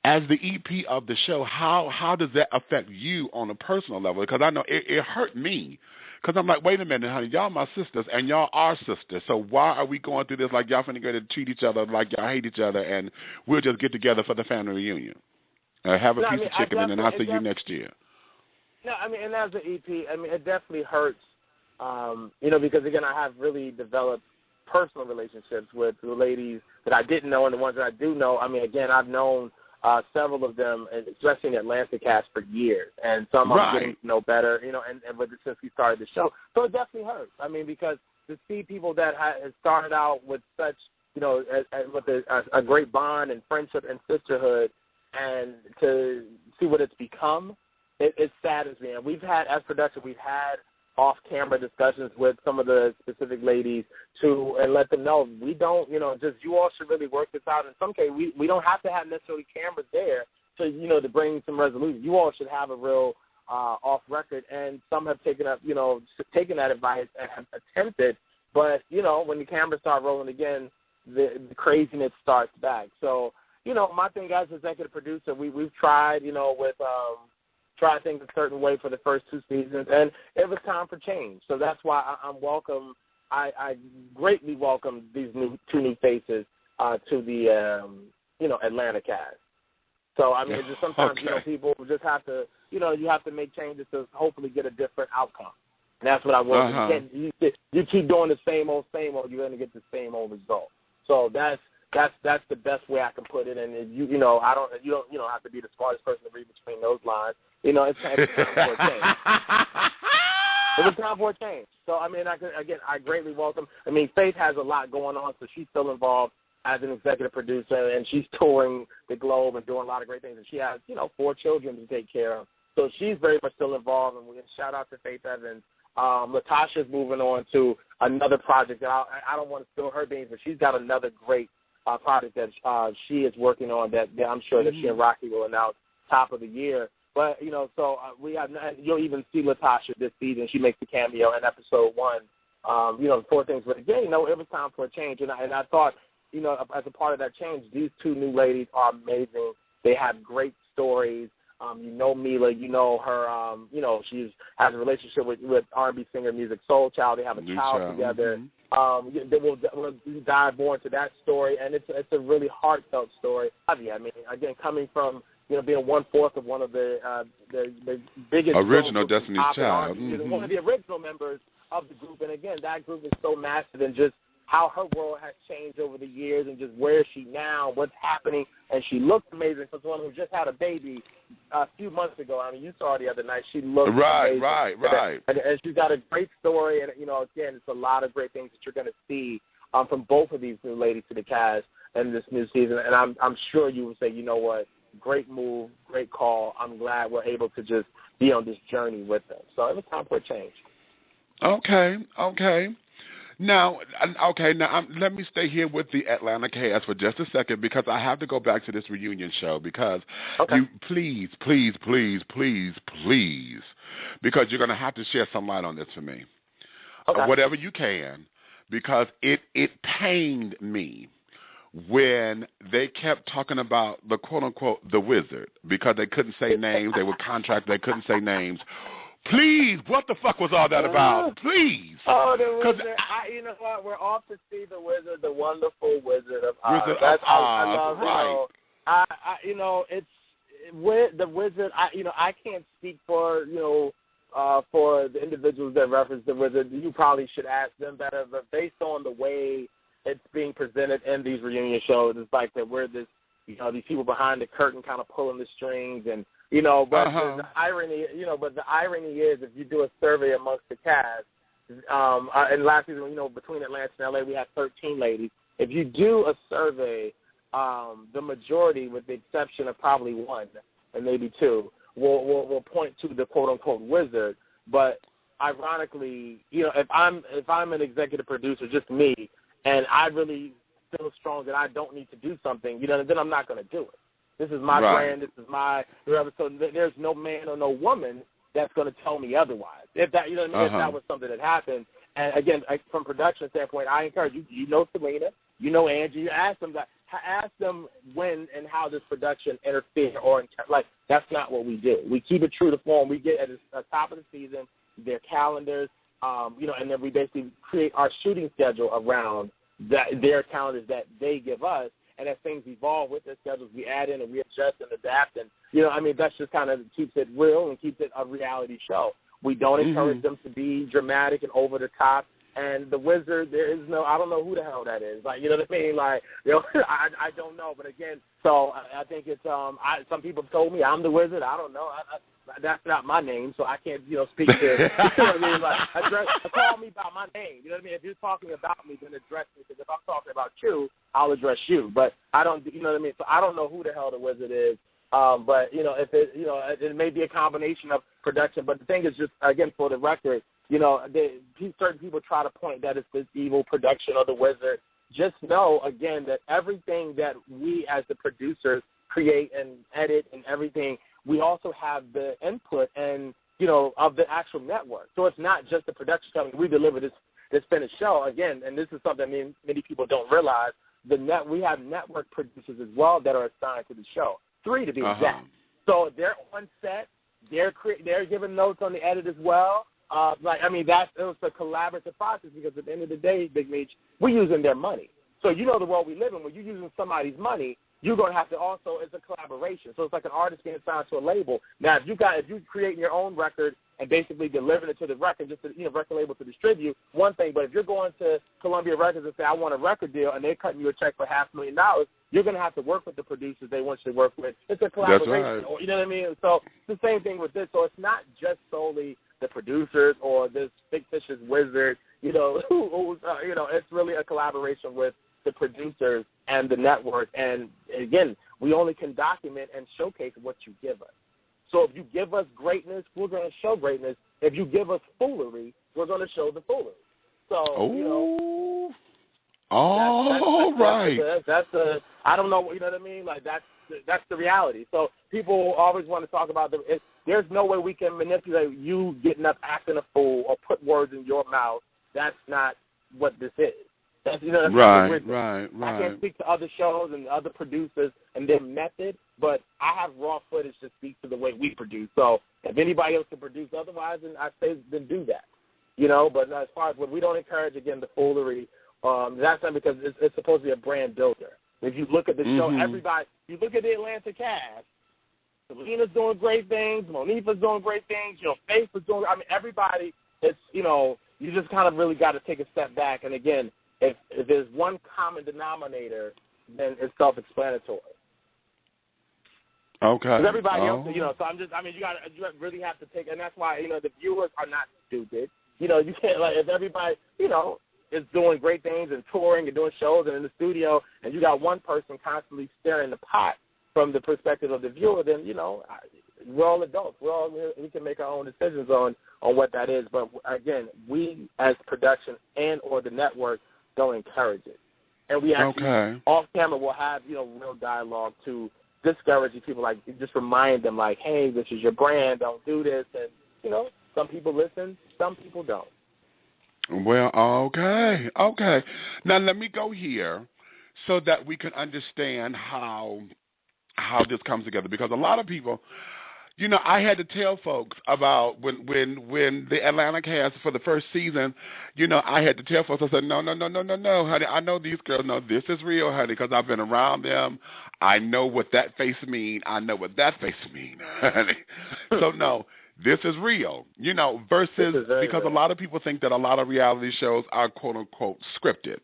As the EP of the show, how does that affect you on a personal level? Because I know it hurt me. Because I'm like, wait a minute, honey, y'all my sisters, and y'all are sisters. So why are we going through this like y'all finna go to treat each other like y'all hate each other, and we'll just get together for the family reunion? Have a piece of chicken, and then I'll see you next year. No, I mean, and as an EP, I mean, it definitely hurts, because, again, I have really developed personal relationships with the ladies that I didn't know and the ones that I do know. I mean, again, I've known several of them, especially in the Atlanta cast, for years, and some I'm getting to know better, and with since we started the show. So it definitely hurts. I mean, because to see people that had started out with such, with a great bond and friendship and sisterhood, and to see what it's become, it saddens me. And we've had, as production, off-camera discussions with some of the specific ladies and let them know we don't, just you all should really work this out. In some cases, we don't have to have necessarily cameras there to bring some resolution. You all should have a real off-record, and some have taken that advice and have attempted. But, when the cameras start rolling again, the craziness starts back. So, my thing as executive producer, we've tried, try things a certain way for the first 2 seasons, and it was time for change. So that's why I'm welcome. I greatly welcome these two new faces to the Atlanta cast. So I mean, just sometimes people just have to you have to make changes to hopefully get a different outcome. And that's what I want. You keep doing the same old, you're going to get the same old result. So that's the best way I can put it. And you don't have to be the smartest person to read between those lines. It's time for a change. It was time for a change. So I mean, I greatly welcome. I mean, Faith has a lot going on, so she's still involved as an executive producer, and she's touring the globe and doing a lot of great things. And she has 4 children to take care of, so she's very much still involved. And we shout out to Faith Evans. Latasha's moving on to another project that I don't want to spill her beans, but she's got another great project that she is working on that I'm sure that she and Rocky will announce top of the year. But, so we have, you'll even see Latasha this season. She makes a cameo in episode 1, 4 things. But again, it was time for a change. And I thought, as a part of that change, these 2 new ladies are amazing. They have great stories. Mila, her, she has a relationship with R&B singer Music Soul Child. They have a child together. We'll dive more into that story, and it's a really heartfelt story. I mean, again, coming from being 1/4 of one of the biggest original Destiny's Child, one of the original members of the group, and again, that group is so massive, and just how her world has changed over the years, and just where is she now, what's happening, and she looks amazing for someone who just had a baby a few months ago. I mean, you saw her the other night. She looks amazing. Right. And she's got a great story, and again, it's a lot of great things that you're going to see from both of these new ladies to the cast in this new season. And I'm sure you would say, you know what, great move, great call. I'm glad we're able to just be on this journey with them. So it was time for a change. Okay. Now, let me stay here with the Atlanta cast for just a second, because I have to go back to this reunion show, because you please, because you're going to have to share some light on this for me. Whatever you can, because it pained me when they kept talking about the quote-unquote the wizard, because they couldn't say names. They were contracted. They couldn't say names. Please, what the fuck was all that about? Please. Oh, the wizard. You know what? We're off to see the wizard, the wonderful Wizard of Oz. I love it's the wizard. I can't speak for the individuals that reference the wizard. You probably should ask them better. But based on the way it's being presented in these reunion shows, it's like that we're this, these people behind the curtain kind of pulling the strings, and but the irony, but the irony is, if you do a survey amongst the cast, and last season, between Atlanta and LA, we had 13 ladies. If you do a survey, the majority, with the exception of probably 1 and maybe 2, will point to the quote unquote wizard. But ironically, if I'm an executive producer, just me, and I really feel strong that I don't need to do something, then I'm not going to do it. This is my brand. This is my whatever. So there's no man or no woman that's going to tell me otherwise. If that, you know what I mean, if that was something that happened. And again, from production standpoint, I encourage you. You know Selena, you know Angie. You ask them when and how does production interfere, or like that's not what we do. We keep it true to form. We get at the top of the season their calendars, and then we basically create our shooting schedule around their calendars that they give us. And as things evolve with their schedules, we add in and we adjust and adapt. And, that's just kind of keeps it real and keeps it a reality show. We don't encourage them to be dramatic and over the top. And the Wizard, I don't know who the hell that is. Like, you know what I mean? Like, I don't know. But again, so I think it's, some people have told me I'm the Wizard. I don't know. That's not my name, so I can't, speak to, you know what I mean? Like, call me by my name. You know what I mean? If you're talking about me, then address me. Because if I'm talking about you, I'll address you. But I don't, you know what I mean? So I don't know who the hell the Wizard is. But, if it, it may be a combination of production. But the thing is just, again, for the record, certain people try to point that it's this evil production of the Wizard. Just know, again, that everything that we as the producers create and edit and everything, we also have the input and, of the actual network. So it's not just the production company. We deliver this finished show. Again, and this is something many people don't realize, we have network producers as well that are assigned to the show. 3 to be exact. So they're on set. They're giving notes on the edit as well. It was a collaborative process because at the end of the day, Big Meech, we're using their money. So you know the world we live in. When you're using somebody's money, you're going to have to also, it's a collaboration. So it's like an artist getting signed to a label. Now, if you're creating your own record and basically delivering it to the record, just to, record label to distribute, one thing. But if you're going to Columbia Records and say, I want a record deal, and they're cutting you a check for $500,000, you're going to have to work with the producers they want you to work with. It's a collaboration. That's right. You know what I mean? So it's the same thing with this. So it's not just solely the producers or this fictitious wizard, it's really a collaboration with the producers and the network. And, again, we only can document and showcase what you give us. So if you give us greatness, we're going to show greatness. If you give us foolery, we're going to show the foolery. So, that's I don't know, you know what I mean? Like, that's the reality. So people always want to talk about there's no way we can manipulate you getting up acting a fool or put words in your mouth. That's not what this is. That's right. I can't speak to other shows and other producers and their method, but I have raw footage to speak to the way we produce. So if anybody else can produce otherwise, then I say then do that. But as far as what we don't encourage, again, the foolery, that's not because it's supposed to be a brand builder. If you look at the show, everybody, you look at the Atlanta cast, Selena's doing great things, Monifa's doing great things, Faith is doing, everybody, it's, you just kind of really got to take a step back. And again, if there's one common denominator, then it's self-explanatory. Okay. Because everybody else, so you really have to take, and that's why, the viewers are not stupid. You can't, if everybody, is doing great things and touring and doing shows and in the studio, and you got one person constantly stirring the pot from the perspective of the viewer, then, we're all adults. We can make our own decisions on what that is. But, again, we as production and or the network don't encourage it. And we actually, off camera, will have, real dialogue to discourage people, like just remind them, like, hey, this is your brand, don't do this. And, some people listen, some people don't. Well, okay. Now let me go here so that we can understand how this comes together, because a lot of people, I had to tell folks about when the Atlanta cast for the first season, I had to tell folks, I said, no, honey, I know these girls know this is real, honey, because I've been around them. I know what that face mean. I know what that face mean, honey. So, no. This is real, versus because a lot of people think that a lot of reality shows are quote unquote scripted,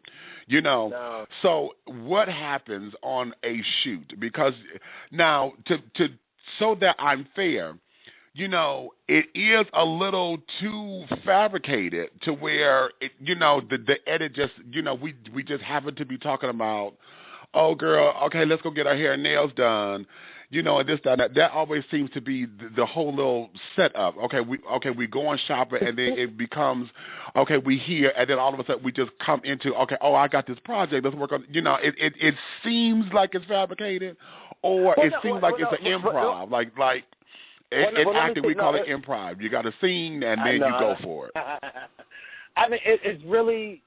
No. So what happens on a shoot? Because now so that I'm fair, it is a little too fabricated to where the edit just we just happen to be talking about, oh girl, okay, let's go get our hair and nails done. And this, that. That always seems to be the whole little setup. We go on shopping, and then it becomes, we here, and then all of a sudden we just come into, I got this project, let's work on, it seems like it's fabricated, or it seems like it's an improv, like In acting, we call it improv. You got a scene, and then you go for it. I mean, it's really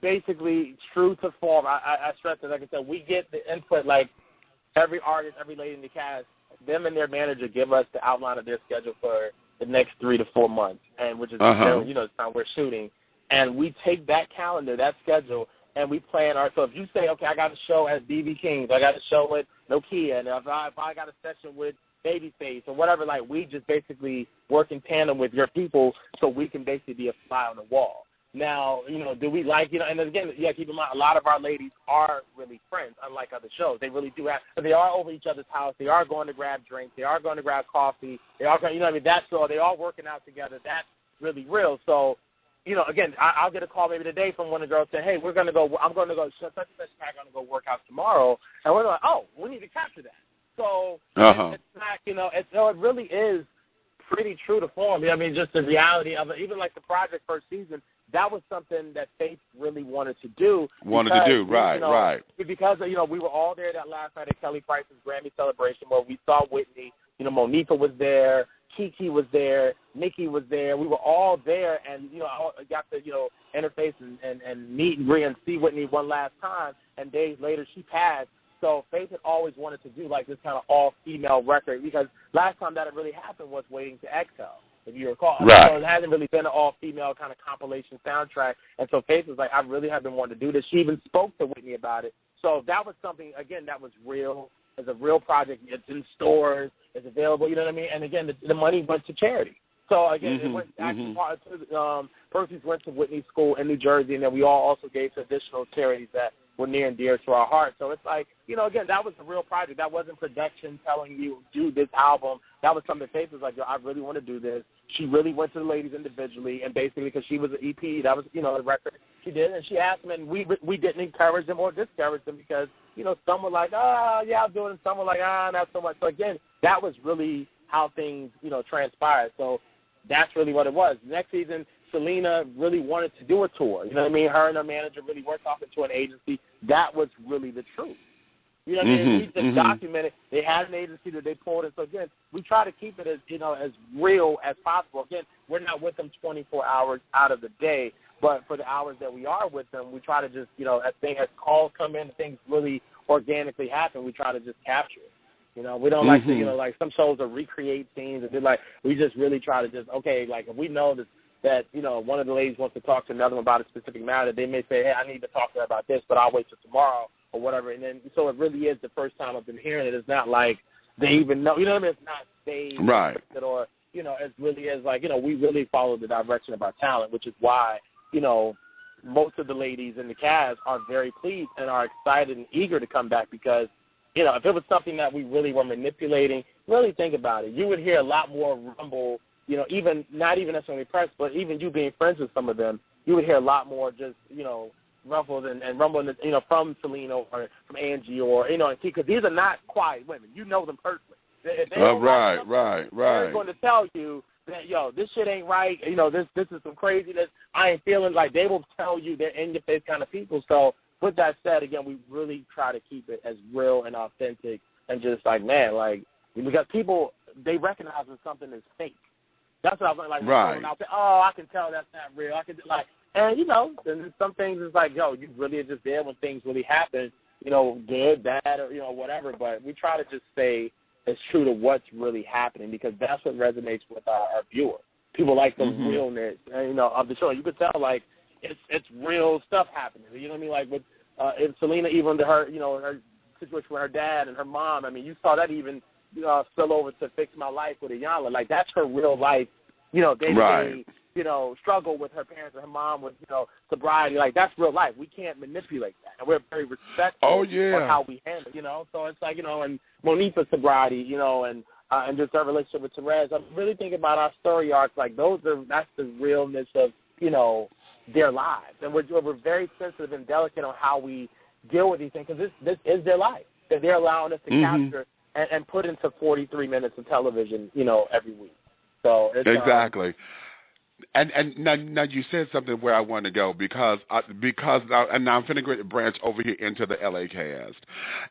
basically true to form. I stress it. Like I said, we get the input, like every artist, every lady in the cast, them and their manager give us the outline of their schedule for the next 3 to 4 months, and which is the time we're shooting. And we take that calendar, that schedule, and we plan our. So if you say, okay, I got a show at BB King's, I got a show with Nokia, and if I got a session with Babyface or whatever, like we just basically work in tandem with your people so we can basically be a fly on the wall. Now, do we like, and again, keep in mind, a lot of our ladies are really friends, unlike other shows. They really do they are over each other's house. They are going to grab drinks. They are going to grab coffee. They are going, that's all. They are working out together. That's really real. So, again, I'll get a call maybe today from one of the girls saying, hey, I'm going to go, such and such pack, I'm going to go work out tomorrow. And we're like, oh, we need to capture that. So it's not, it really is pretty true to form. I mean, just the reality of it, even like the project first season, that was something that Faith really wanted to do. Right. Because, we were all there that last night at Kelly Price's Grammy celebration where we saw Whitney, Monifa was there, Kiki was there, Nikki was there. We were all there, and, I got to, interface and meet and greet and see Whitney one last time, and days later she passed. So Faith had always wanted to do, like, this kind of all-female record because last time that it really happened was Waiting to Exhale, if you recall. Right. So it hasn't really been an all-female kind of compilation soundtrack. And so Faith was like, I really have been wanting to do this. She even spoke to Whitney about it. So that was something, again, that was real. It's a real project. It's in stores. It's available, you know what I mean? And, again, the money went to charity. So, again, it went actually part of Percy's went to Whitney School in New Jersey, and then we all also gave to additional charities that were near and dear to our heart. So it's like, again, that was a real project. That wasn't production telling you, do this album. That was something Faith was like, yo, I really want to do this. She really went to the ladies individually, and basically because she was an EP, that was, the record she did, and she asked them, and we didn't encourage them or discourage them because, some were like, yeah, I'll do it, and some were like, not so much. So, again, that was really how things, transpired. So that's really what it was. Next season, Selena really wanted to do a tour. You know what I mean? Her and her manager really were talking to an agency. That was really the truth. You know what I mean? We just documented. They had an agency that they pulled in. So, again, we try to keep it as, as real as possible. Again, we're not with them 24 hours out of the day, but for the hours that we are with them, we try to just, as calls come in, things really organically happen, we try to just capture it. We don't like to, like some shows will recreate scenes and do like, we just really try to just, okay, like if we know that, one of the ladies wants to talk to another one about a specific matter, they may say, hey, I need to talk to her about this, but I'll wait till tomorrow or whatever. And then, so it really is the first time I've been hearing it. It's not like they even know, you know what I mean? It's not staged. Right. Or, it really is like, we really follow the direction of our talent, which is why, most of the ladies in the cast are very pleased and are excited and eager to come back because, if it was something that we really were manipulating, really think about it. You would hear a lot more rumble, even not even necessarily press, but even you being friends with some of them, you would hear a lot more just, ruffles and rumbling, from Selena or from Angie or, because these are not quiet women. You know them personally. If they right. They're going to tell you that, yo, this shit ain't right. This is some craziness. I ain't feeling like they will tell you they're in your face kind of people. So, with that said, again, we really try to keep it as real and authentic and just like, man, like, because people, they recognize when something is fake. That's what I was like. Right. I'll say, oh, I can tell that's not real. I can, like, and, then some things is like, yo, you really are just there when things really happen, good, bad, or, whatever. But we try to just stay as true to what's really happening because that's what resonates with our viewer. People like the realness, of the show. You could tell, like, it's real stuff happening. You know what I mean? Like with Selena, even to her, her situation with her dad and her mom. I mean, you saw that even spill over to Fix My Life with Iyanla. Like that's her real life. Day-to-day, struggle with her parents and her mom with sobriety. Like that's real life. We can't manipulate that, and we're very respectful of how we handle. So it's like and Monifa's sobriety. And just our relationship with Therese. I'm really thinking about our story arcs. Like that's the realness of their lives, and we're very sensitive and delicate on how we deal with these things because this is their life that they're allowing us to capture and put into 43 minutes of television, every week. So it's, exactly. And now you said something where I want to go because now, and now I'm finna go branch over here into the LA cast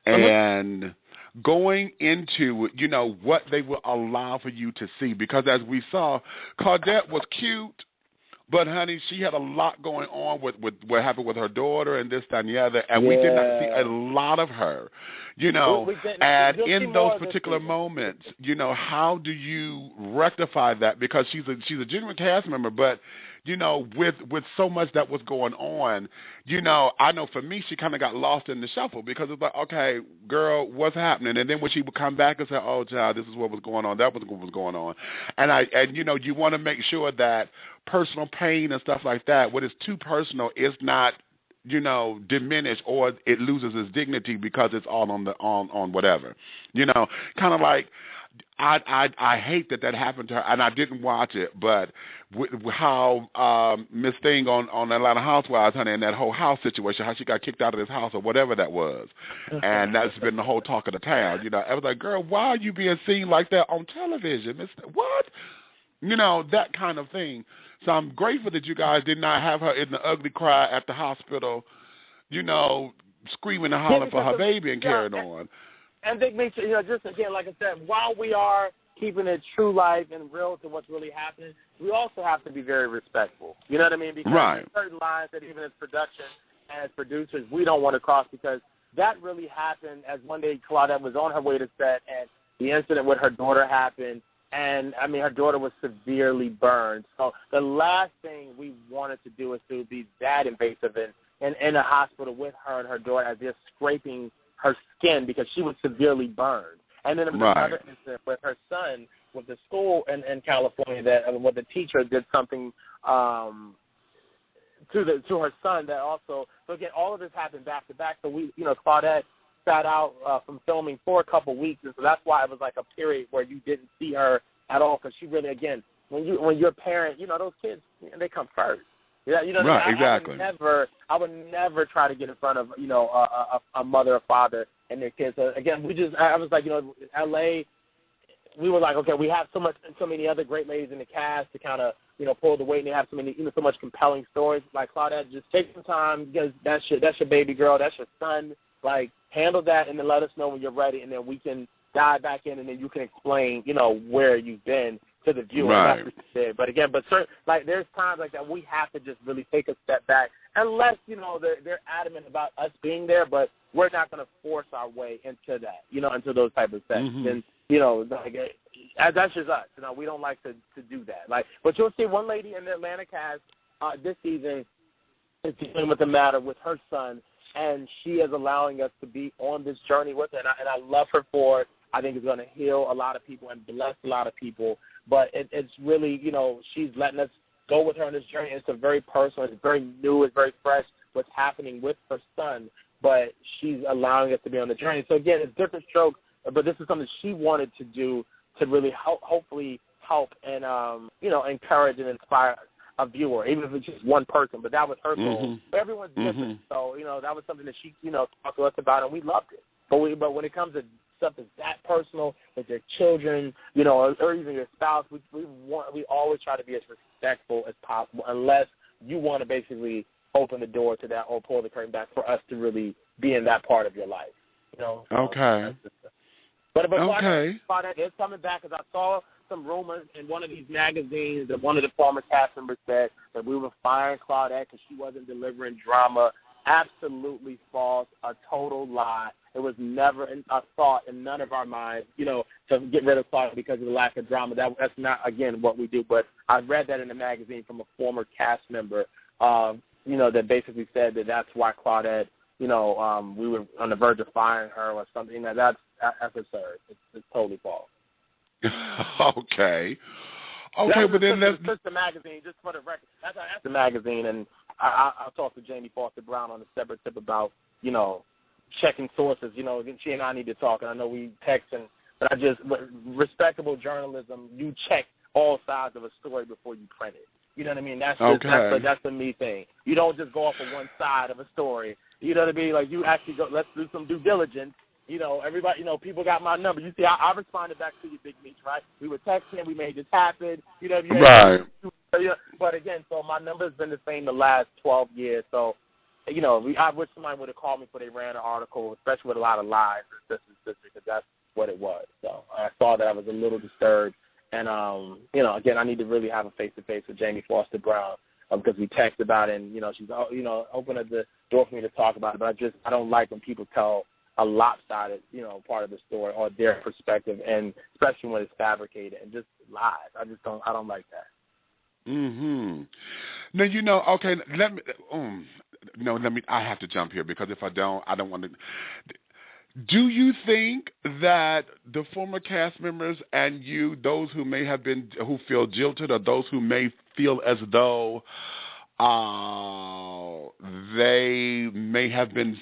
and going into what they will allow for you to see, because as we saw, Claudette was cute. But, honey, she had a lot going on with what happened with her daughter and this, that, and the other, and we did not see a lot of her, and in those particular moments, how do you rectify that? Because she's a genuine cast member, but, with so much that was going on, I know for me, she kind of got lost in the shuffle because it's like, okay, girl, what's happening? And then when she would come back and say, oh, child, this is what was going on, that was what was going on. And you want to make sure that personal pain and stuff like that, what is too personal is not, diminished or it loses its dignity because it's all on whatever. Kind of like, I hate that happened to her, and I didn't watch it, but how Miss Thing on Atlanta Housewives, honey, and that whole house situation, how she got kicked out of this house or whatever that was, and that's been the whole talk of the town. I was like, girl, why are you being seen like that on television? What? That kind of thing. So I'm grateful that you guys did not have her in the ugly cry at the hospital, screaming and hollering for her baby and carrying on. And Big Meech, just again, like I said, while we are keeping it true life and real to what's really happening, we also have to be very respectful. You know what I mean? Because there's certain lines that even as production and as producers, we don't want to cross, because that really happened as one day Claudette was on her way to set and the incident with her daughter happened. And, I mean, her daughter was severely burned. So the last thing we wanted to do is to be that invasive and in a hospital with her and her daughter as they're scraping her skin because she was severely burned. And then there was another incident with her son with the school in California that where the teacher did something to her son that also. So, again, all of this happened back to back. So, Claudette sat out from filming for a couple weeks, and so that's why it was like a period where you didn't see her at all, because she really, again, when you're a parent, those kids, they come first. Exactly. I would never try to get in front of a mother or father and their kids. So again, I was like, LA, we were like, okay, we have so many other great ladies in the cast to kind of pull the weight, and they have so much compelling stories. Like, Claudette, just take some time, because that's your baby girl, that's your son. Like, handle that and then let us know when you're ready, and then we can dive back in, and then you can explain, where you've been to the viewer. Right. That's what you said. But again, there's times like that we have to just really take a step back, unless, they're adamant about us being there, but we're not going to force our way into that, into those type of sets. Mm-hmm. And, that's just us. We don't like to do that. But you'll see one lady in the Atlanta cast this season is dealing with the matter with her son, and she is allowing us to be on this journey with her, and I love her for it. I think it's going to heal a lot of people and bless a lot of people. But it's really, she's letting us go with her on this journey. It's a very personal, it's very new, it's very fresh what's happening with her son, but she's allowing us to be on the journey. So, again, it's different strokes, but this is something she wanted to do to really hopefully help and, encourage and inspire a viewer, even if it's just one person. But that was her goal. But everyone's different. So, that was something that she, talked to us about, and we loved it. But when it comes to stuff that's that personal with your children, or even your spouse, we always try to be as respectful as possible, unless you want to basically open the door to that or pull the curtain back for us to really be in that part of your life. Okay. But Claudette is coming back, because I saw some rumors in one of these magazines that one of the former cast members said that we were firing Claudette because she wasn't delivering drama. Absolutely false, a total lie. It was never a thought in none of our minds, to get rid of Claudette because of the lack of drama. That's not, again, what we do. But I read that in a magazine from a former cast member, that basically said that that's why Claudette, we were on the verge of firing her or something. That's absurd. It's totally false. Okay, but then that's just the magazine, just for the record. That's the magazine, and I'll talk to Jamie Foster Brown on a separate tip about, checking sources. She and I need to talk, and I know we text, but respectable journalism, you check all sides of a story before you print it. You know what I mean? That's the me thing. You don't just go off of one side of a story. You know what I mean? Like, you actually go, let's do some due diligence. Everybody, people got my number. You see, I responded back to you, Big Meech, right? We were texting, we made this happen. Right. So, yeah, but again, so my number's been the same the last 12 years. So, you know, I wish somebody would have called me before they ran an article, especially with a lot of lies, because that's what it was. So I saw that I was a little disturbed. And, you know, again, I need to really have a face-to-face with Jamie Foster Brown because we texted about it, and, you know, she's, you know, opened up the door for me to talk about it. But I don't like when people tell a lopsided, you know, part of the story or their perspective, and especially when it's fabricated and just lies. I don't like that. Mm-hmm. Now, you know, okay, let me, I have to jump here because if I don't want to. Do you think that the former cast members and you, those who may have been, who feel jilted, or those who may feel as though they may have been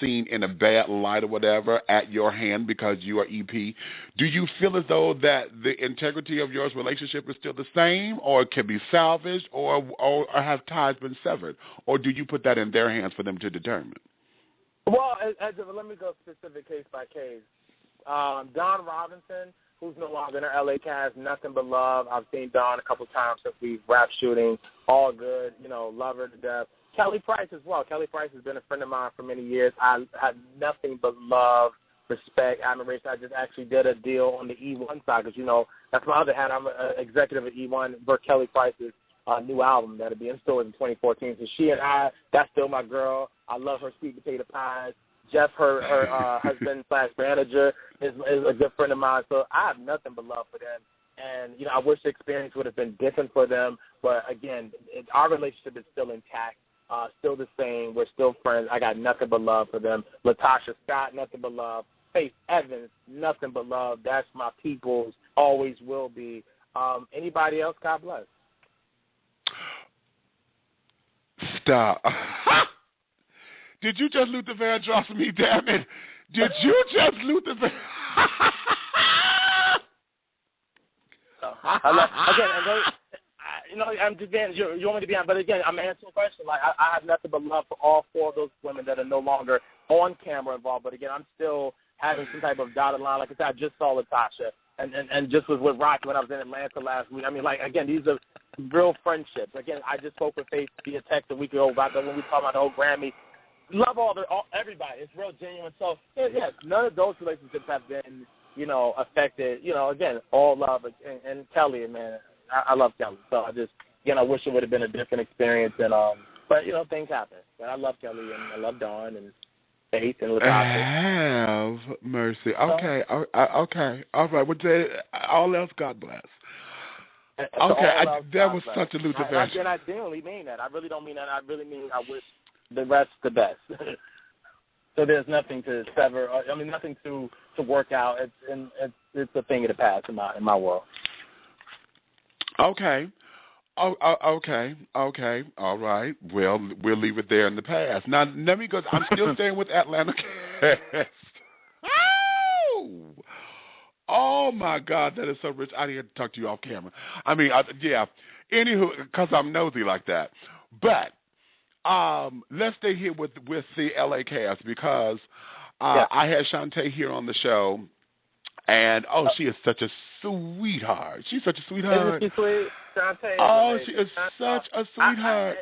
seen in a bad light or whatever at your hand because you are EP, do you feel as though that the integrity of your relationship is still the same, or it can be salvaged, or have ties been severed, or do you put that in their hands for them to determine? Well, let me go specific case by case. Don Robinson, who's no longer in our LA cast, nothing but love. I've seen Don a couple times since we wrapped shooting. All good, you know, love her to death. Kelly Price as well. Kelly Price has been a friend of mine for many years. I had nothing but love, respect, admiration. I just actually did a deal on the E1 side because, you know, that's my other hat. I'm an executive at E1 for Kelly Price's new album that'll be in stores in 2014. So she and I, that's still my girl. I love her sweet potato pies. Jeff, her husband / manager, is a good friend of mine. So I have nothing but love for them. And, you know, I wish the experience would have been different for them. But, again, our relationship is still intact, still the same. We're still friends. I got nothing but love for them. Latasha Scott, nothing but love. Faith Evans, nothing but love. That's my people's, always will be. Anybody else, God bless. Stop. Did you just Luther Vandross me, damn it? Did you just Luther Vandross? You know, I'm just being, you want me to be on, but again, I'm answering the question. Like, I have nothing but love for all four of those women that are no longer on camera involved. But again, I'm still having some type of dotted line. Like I said, I just saw Latasha, and just was with Rocky when I was in Atlanta last week. I mean, like, again, these are real friendships. Again, I just spoke with Faith via text a week ago about when we talked about the whole Grammy. Love everybody. It's real genuine. So, yes, none of those relationships have been, you know, affected. You know, again, all love. And Kelly, man, I love Kelly. So I just, again, I wish it would have been a different experience. And but, you know, things happen. But I love Kelly, and I love Dawn and Faith and Latasha. Have mercy. Okay. Okay. All right. Well, all else, God bless. Okay. That was such a Luther Vandross. And I genuinely mean that. I really don't mean that. I really mean I wish the rest the best. So there's nothing to sever. I mean, nothing to work out. It's a thing of the past in my world. Okay. Okay. All right. Well, we'll leave it there in the past. Now, let me go. I'm still staying with Atlanta cast. Oh, my God. That is so rich. I didn't talk to you off camera. I mean, yeah. Anywho, because I'm nosy like that. But let's stay here with the LA cast because I had Shantae here on the show, and she is such a sweetheart. She's such a sweetheart. Isn't she sweet? Shantae. Oh, she is such a sweetheart.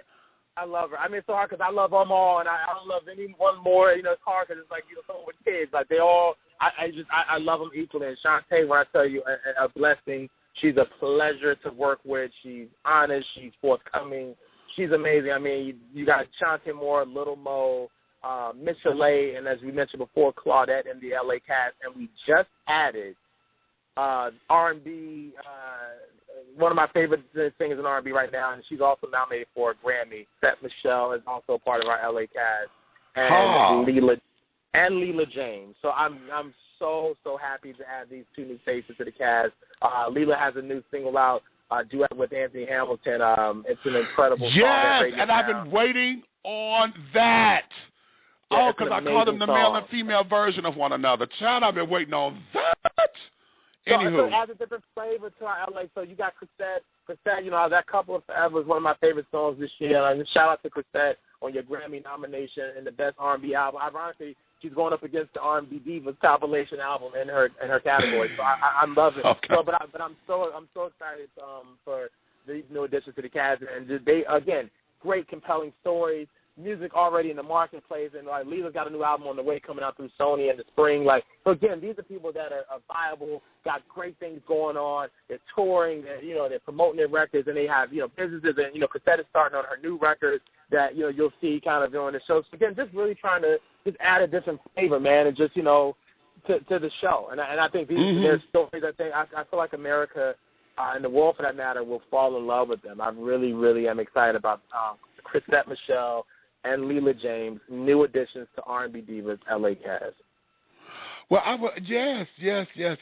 I love her. I mean, it's so hard because I love them all, and I don't love anyone more. You know, it's hard because it's like, you know, someone with kids. Like, they all, I love them equally. And Shantae, when I tell you, a blessing. She's a pleasure to work with. She's honest. She's forthcoming. She's amazing. I mean, you got Shantae Moore, Little Mo, Michelet, and as we mentioned before, Claudette in the LA cast. And we just added R&B, one of my favorite singers in R&B right now, and she's also nominated for a Grammy. Seth Michelle is also a part of our LA cast, and Leela James. So I'm so happy to add these two new faces to the cast. Leela has a new single out, duet with Anthony Hamilton. It's an incredible song. Yes, and I've been waiting on that. Yeah, because I call them the male and female version of one another. Child, I've been waiting on that. Anywho. So it adds a different flavor to our LA. So you got Chrisette. Chrisette, you know, that Couple of Forever is one of my favorite songs this year. And shout out to Chrisette on your Grammy nomination in the Best R&B Album. Ironically, she's going up against the R&B Divas compilation album in her category. So I love it. Okay. So, but I'm so excited for these new additions to the cast, and they, again, great, compelling stories, music already in the marketplace, and like Leela's got a new album on the way coming out through Sony in the spring. Like, so again, these are people that are viable, got great things going on. They're touring, they're promoting their records, and they have businesses, and Cassette is starting on her new records that you'll see kind of on the show. So again, just really trying to just add a different flavor, man, and just to the show. And I think these are stories. I feel like America and the world, for that matter, will fall in love with them. I really, really am excited about Chrisette Michele and Leela James, new additions to R&B Divas LA cast. Well, yes,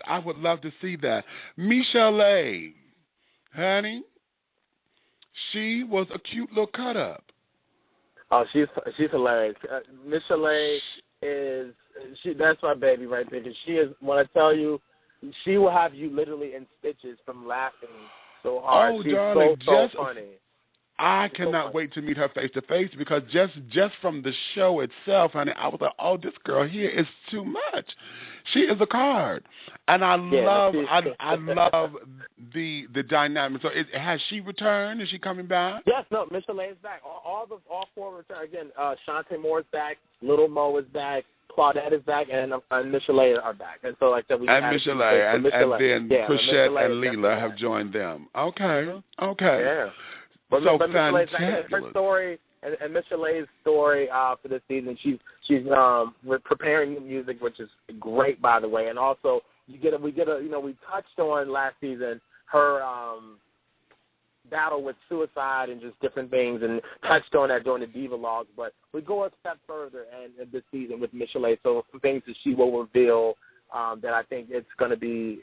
I would love to see that. Michelle A, honey, she was a cute little cut up. Oh, she's hilarious. Michelle A that's my baby right there. She is, when I tell you, she will have you literally in stitches from laughing so hard. Oh, she's darling, so funny. I cannot wait to meet her face to face, because just from the show itself, honey, I was like, oh, this girl here is too much. She is a card, and I love the dynamic. So has she returned? Is she coming back? Yes, no, Michelle is back. All four return again. Shantae Moore is back. Little Mo is back. Claudette is back, and Michelle are back. And so, like I said, Michelle and then Chrisette and Leela have joined them. Okay. Yeah. But fantastic. Her story and Michelle's story for this season. She's preparing new music, which is great, by the way. And also, we touched on last season her battle with suicide and just different things, and touched on that during the Diva logs. But we go a step further and this season with Michelle. So some things that she will reveal that I think it's going to be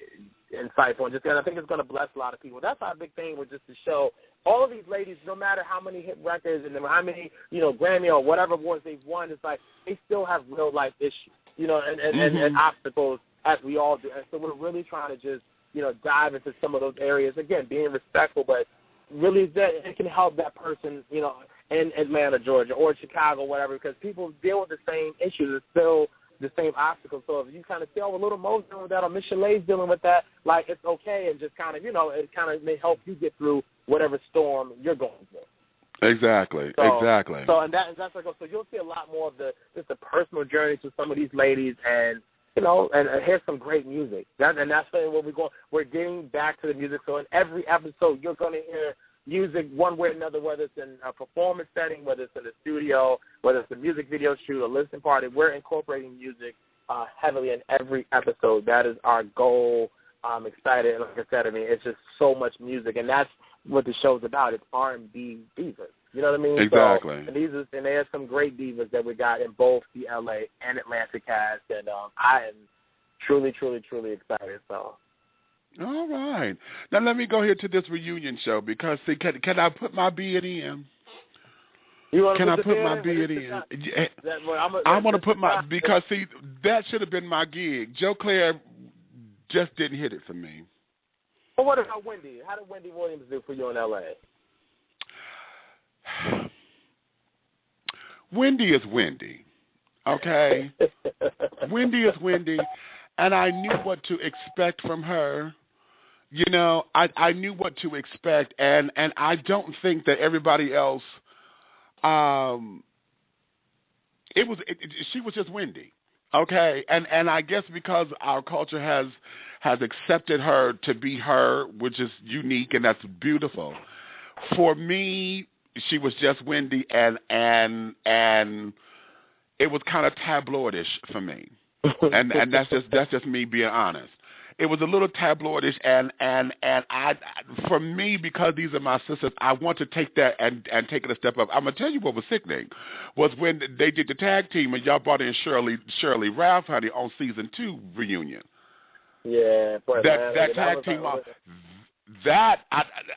insightful, and I think it's going to bless a lot of people. That's our big thing with just the show. All of these ladies, no matter how many hit records and how many, Grammy or whatever awards they've won, it's like they still have real life issues, and obstacles, as we all do. And so we're really trying to just, dive into some of those areas. Again, being respectful, but really that it can help that person, in Atlanta, Georgia, or Chicago, whatever, because people deal with the same issues. It's still the same obstacles. So if you kind of say, oh, a little Mo's dealing with that, or Michelle's dealing with that, like, it's okay, and just kind of, it kind of may help you get through whatever storm you're going through. Exactly. So and that's like, so you'll see a lot more of the personal journey to some of these ladies, and and here's some great music. That's where we're going. We're getting back to the music. So in every episode, you're going to hear music one way or another, whether it's in a performance setting, whether it's in the studio, whether it's a music video shoot, a listening party. We're incorporating music heavily in every episode. That is our goal. I'm excited. And like I said, it's just so much music, and that's what the show's about. It's R&B divas. You know what I mean? Exactly. So, and there's some great divas that we got in both the LA and Atlanta cast, and I am truly, truly, truly excited. So. All right. Now let me go here to this reunion show, because see, can I put my bid in? Can I put my bid in? I want to put my, because see, that should have been my gig. Joe Claire just didn't hit it for me. Well, what about Wendy? How did Wendy Williams do for you in LA? Wendy is Wendy, okay? Wendy is Wendy, and I knew what to expect from her. I knew what to expect, and I don't think that everybody else. She was just Wendy, okay? And I guess because our culture has accepted her to be her, which is unique and that's beautiful. For me, she was just Wendy, and it was kind of tabloidish for me, and that's just me being honest. It was a little tabloidish, and I, for me, because these are my sisters, I want to take that and take it a step up. I'm gonna tell you what was sickening was when they did the tag team and y'all brought in Shirley Ralph, honey, on season 2 reunion. Yeah, that tag team off. That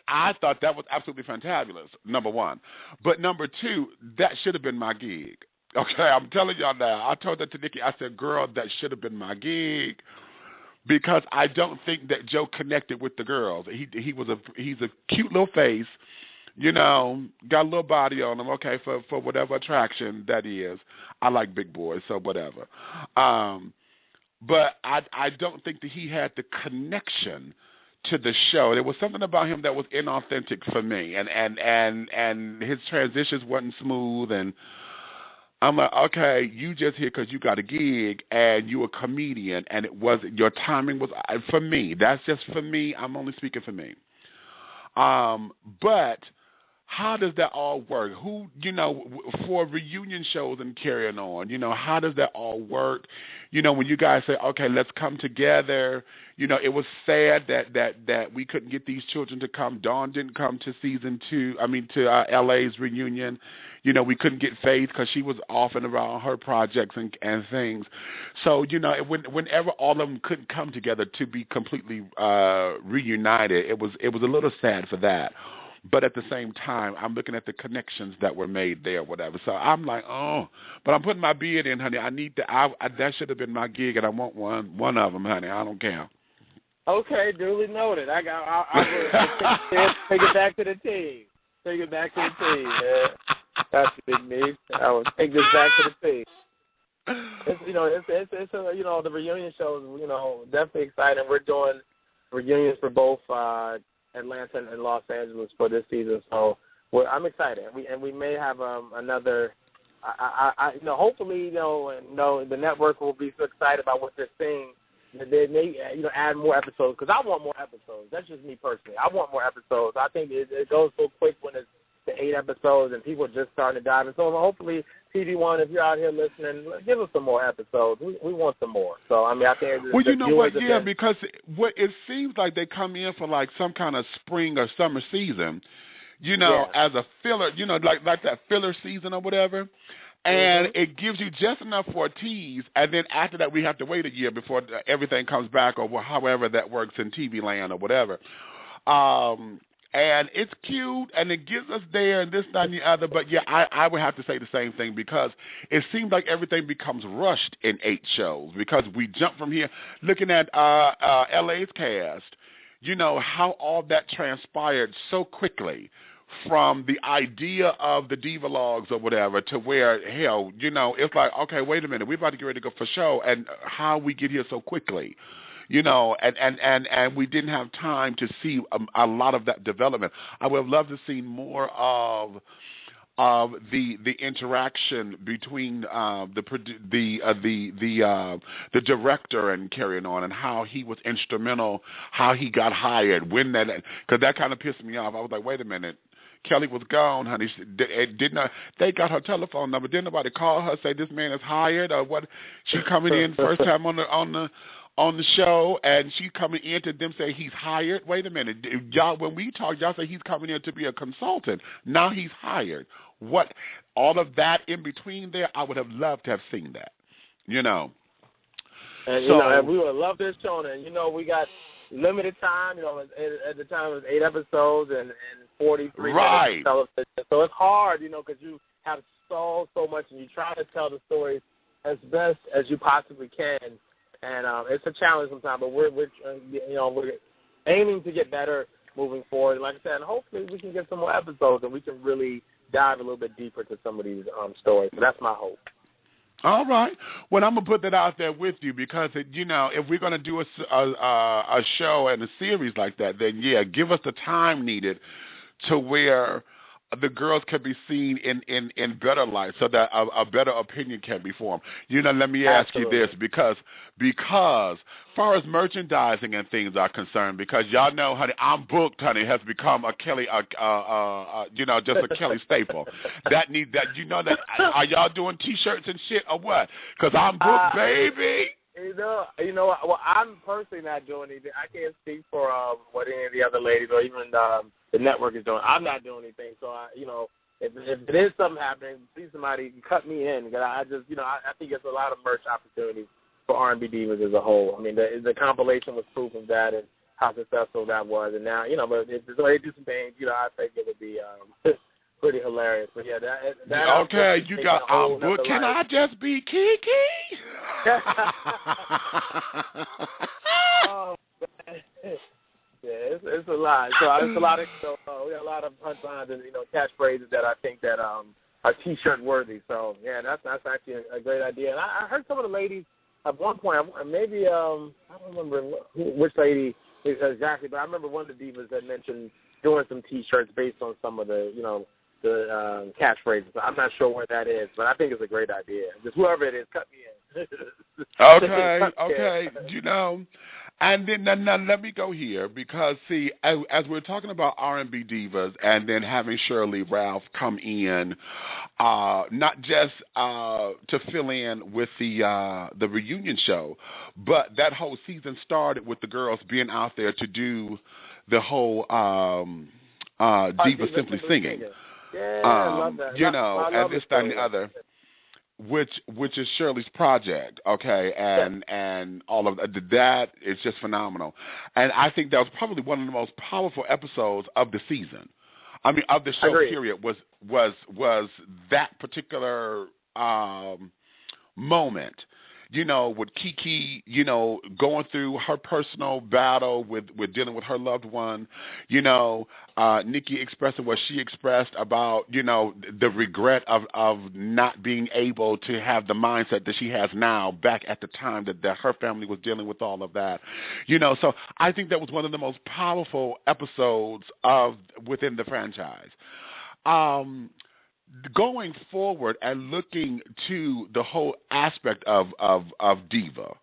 I thought that was absolutely fantabulous, number one. But number two, that should have been my gig. Okay, I'm telling y'all now. I told that to Nikki. I said, girl, that should have been my gig, because I don't think that Joe connected with the girls. He's a cute little face, got a little body on him, okay, for whatever attraction that is. I like big boys, so whatever. But I don't think that he had the connection to the show. There was something about him that was inauthentic for me, and his transitions wasn't smooth. And I'm like, okay, you just here because you got a gig and you a comedian, and it wasn't your timing was for me. That's just for me. I'm only speaking for me. But how does that all work? Who, for reunion shows and carrying on, how does that all work? When you guys say, okay, let's come together, it was sad that we couldn't get these children to come. Dawn didn't come to to LA's reunion. We couldn't get Faith because she was off and around her projects and things. So, whenever all of them couldn't come together to be completely reunited, it was a little sad for that. But at the same time, I'm looking at the connections that were made there, whatever. So I'm like, oh, but I'm putting my bid in, honey. I need that should have been my gig, and I want one of them, honey. I don't care. Okay, duly noted. I will take it back to the team. Take it back to the team, man. That's Big Meech. I will take this back to the team. It's the reunion shows, definitely exciting. We're doing reunions for both Atlanta and Los Angeles for this season, so I'm excited. We may have another. Hopefully, the network will be so excited about what they're seeing that they may, add more episodes, because I want more episodes. That's just me personally. I want more episodes. I think it goes so quick when it's the 8 episodes and people are just starting to dive in. So hopefully, TVOne, if you're out here listening, give us some more episodes. We want some more. So, I think... Well, you know what? Yeah, because it seems like they come in for like some kind of spring or summer season, as a filler, like that filler season or whatever. And it gives you just enough for a tease, and then after that we have to wait a year before everything comes back, or however that works in TV land or whatever. And it's cute, and it gets us there, and this, that, and the other. But, yeah, I would have to say the same thing, because it seems like everything becomes rushed in 8 shows, because we jump from here. Looking at LA's cast, how all that transpired so quickly, from the idea of the Diva logs or whatever to where, hell, it's like, okay, wait a minute, we're about to get ready to go for show, and how we get here so quickly. And we didn't have time to see a lot of that development. I would have loved to see more of the interaction between the director and carrying on, and how he was instrumental, how he got hired, when that, because that kind of pissed me off. I was like, wait a minute. Kelly was gone, honey. They got her telephone number. Didn't nobody call her, say this man is hired, or what? She coming in first time on the show, and she coming in to them say he's hired. Wait a minute, y'all. When we talk, y'all say he's coming in to be a consultant. Now he's hired. What? All of that in between there, I would have loved to have seen that. And and we would love this show. And we got limited time. At the time it was 8 episodes and 43 minutes of television. So it's hard, because you have so much, and you try to tell the stories as best as you possibly can. And it's a challenge sometimes, but we're aiming to get better moving forward. Like I said, and hopefully we can get some more episodes and we can really dive a little bit deeper to some of these stories. So that's my hope. All right. Well, I'm gonna put that out there with you, because if we're gonna do a show and a series like that, then yeah, give us the time needed to where the girls can be seen in better light, so that a better opinion can be formed. Let me ask you this, because far as merchandising and things are concerned, because y'all know, honey, I'm booked, honey, has become a Kelly, just a Kelly staple. That are y'all doing T-shirts and shit or what? Because I'm booked, baby. Well, I'm personally not doing anything. I can't speak for what any of the other ladies or even the network is doing. I'm not doing anything. So, if there is something happening, please somebody cut me in. Because I think it's a lot of merch opportunities for R&B Divas as a whole. I mean, the compilation was proof of that and how successful that was. And now, but if they do some things, I think it would be pretty hilarious. But yeah, that okay, you got our book. Can I just be Kiki? Oh, man. Yeah, it's a lot. So it's a lot of we got a lot of punchlines and catchphrases that I think that are T-shirt worthy. So yeah, that's actually a great idea. And I heard some of the ladies at one point, maybe I don't remember which lady Exactly. But I remember one of the divas that mentioned doing some T-shirts based on some of the, the catchphrases. I'm not sure where that is, but I think it's a great idea. Just whoever it is, cut me in. Okay. And then now let me go here because, see, as we're talking about R&B Divas and then having Shirley Ralph come in, not just to fill in with the reunion show, but that whole season started with the girls being out there to do the whole Diva Simply Singing. Yeah, I love that. And this, that, and the other. Which is Shirley's project, okay, and all of that is just phenomenal, and I think that was probably one of the most powerful episodes of the season. I mean, of the show. Period was that particular moment. With Kiki, going through her personal battle with dealing with her loved one, Nikki expressing what she expressed about, the regret of not being able to have the mindset that she has now back at the time that her family was dealing with all of that. So I think that was one of the most powerful episodes within the franchise. Going forward and looking to the whole aspect of Diva,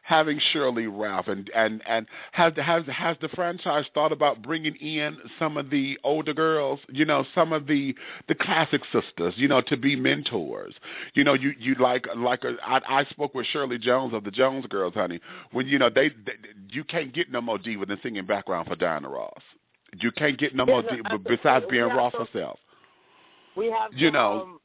having Shirley Ralph and has the franchise thought about bringing in some of the older girls, some of the classic sisters, to be mentors. I spoke with Shirley Jones of the Jones Girls, honey. When they you can't get no more Diva than singing background for Diana Ross. You can't get no more Diva besides being Ross herself. We have some,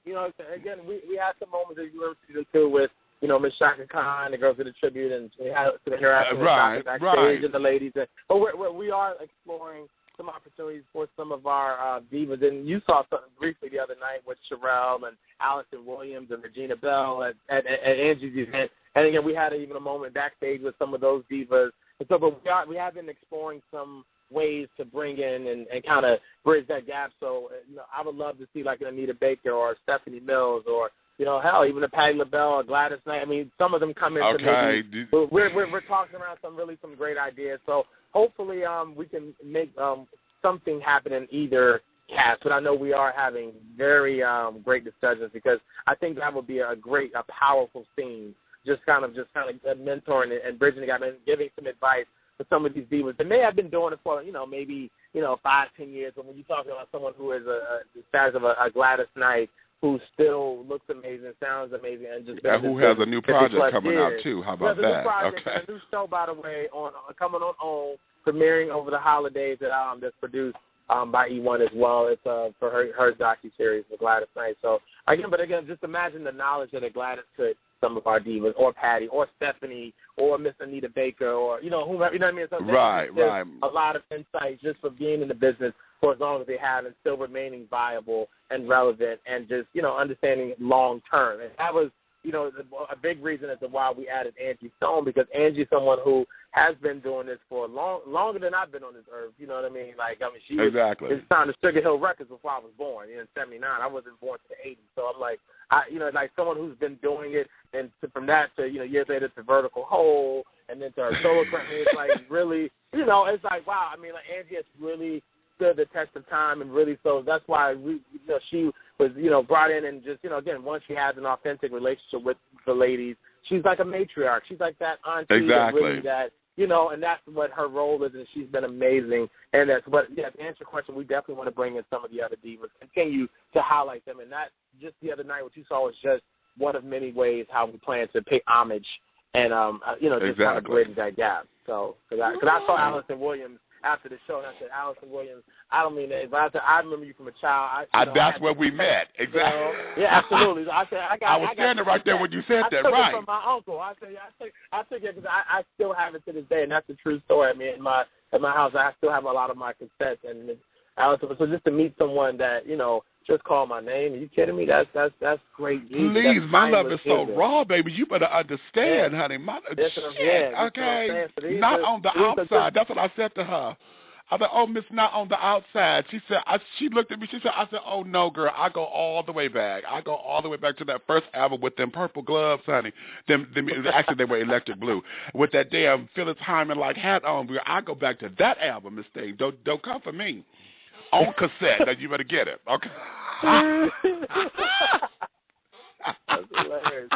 again, we had some moments that you were to do with, Miss Shaka Khan, the girls of the tribute, and we had some interaction with Shaka backstage and the ladies. But we are exploring some opportunities for some of our divas. And you saw something briefly the other night with Sherelle and Allison Williams and Regina Bell at Angie's event. And again, we had even a moment backstage with some of those divas. And so, but we have been exploring some ways to bring in and kind of bridge that gap. So, I would love to see like an Anita Baker or Stephanie Mills or, hell, even a Patti LaBelle or Gladys Knight. I mean, some of them come in. Okay. We're talking around some great ideas. So hopefully we can make something happen in either cast. But I know we are having very great discussions because I think that would be a powerful scene. Just kind of mentoring and bridging the gap and giving some advice for some of these divas that may have been doing it for, maybe, 5-10 years. But when you're talking about someone who is the size of a Gladys Knight, who still looks amazing, sounds amazing, and just who has a new project coming out too. How about that? A new project, a new show, by the way, coming on OWN, premiering over the holidays that's produced by E1 as well. It's for her docu-series with Gladys Knight. So again, just imagine the knowledge that a Gladys could, some of our divas, or Patty, or Stephanie, or Miss Anita Baker, or whomever. You know what I mean? So right. A lot of insight just for being in the business for as long as they have and still remaining viable and relevant and just understanding long term. And that was a big reason as to why we added Angie Stone, because Angie's someone who has been doing this for longer than I've been on this earth. You know what I mean? She was signed to Sugar Hill Records before I was born. In '79, I wasn't born to the '80s, so I'm like, someone who's been doing it, and from that to years later to Vertical Hole, and then to her solo career, it's like really, it's like wow. I mean, Angie has really stood the test of time, and really, so that's why she was brought in, and just again, once she has an authentic relationship with the ladies, she's like a matriarch. She's like that auntie, really that and that's what her role is, and she's been amazing. And that's what, to answer your question, we definitely want to bring in some of the other divas, continue to highlight them, and that just the other night what you saw was just one of many ways how we plan to pay homage and just kind of bridge that gap. So because I saw Allison Williams after the show, and I said, Allison Williams, I don't mean that, but I remember you from a child. That's where we met. Exactly. Yeah, absolutely. I said, I was standing right there when you said that, right? I took it from my uncle. I took it because I still have it to this day, and that's a true story. I mean, at my house, I still have a lot of my cassettes, and Allison. So just to meet someone that just call my name. Are you kidding me? That's great. Please, my love is so raw, baby. You better understand, honey. Okay, not on the outside. That's what I said to her. I thought, oh, Miss Not on the Outside. She said, she looked at me. She said, I said, oh, no, girl. I go all the way back. I go all the way back to that first album with them purple gloves, honey. Actually, they were electric blue. With that damn Phyllis Hyman like hat on. I go back to that album, Miss Thing. Don't come for me. On cassette. Now, you better get it. Okay. That's hilarious.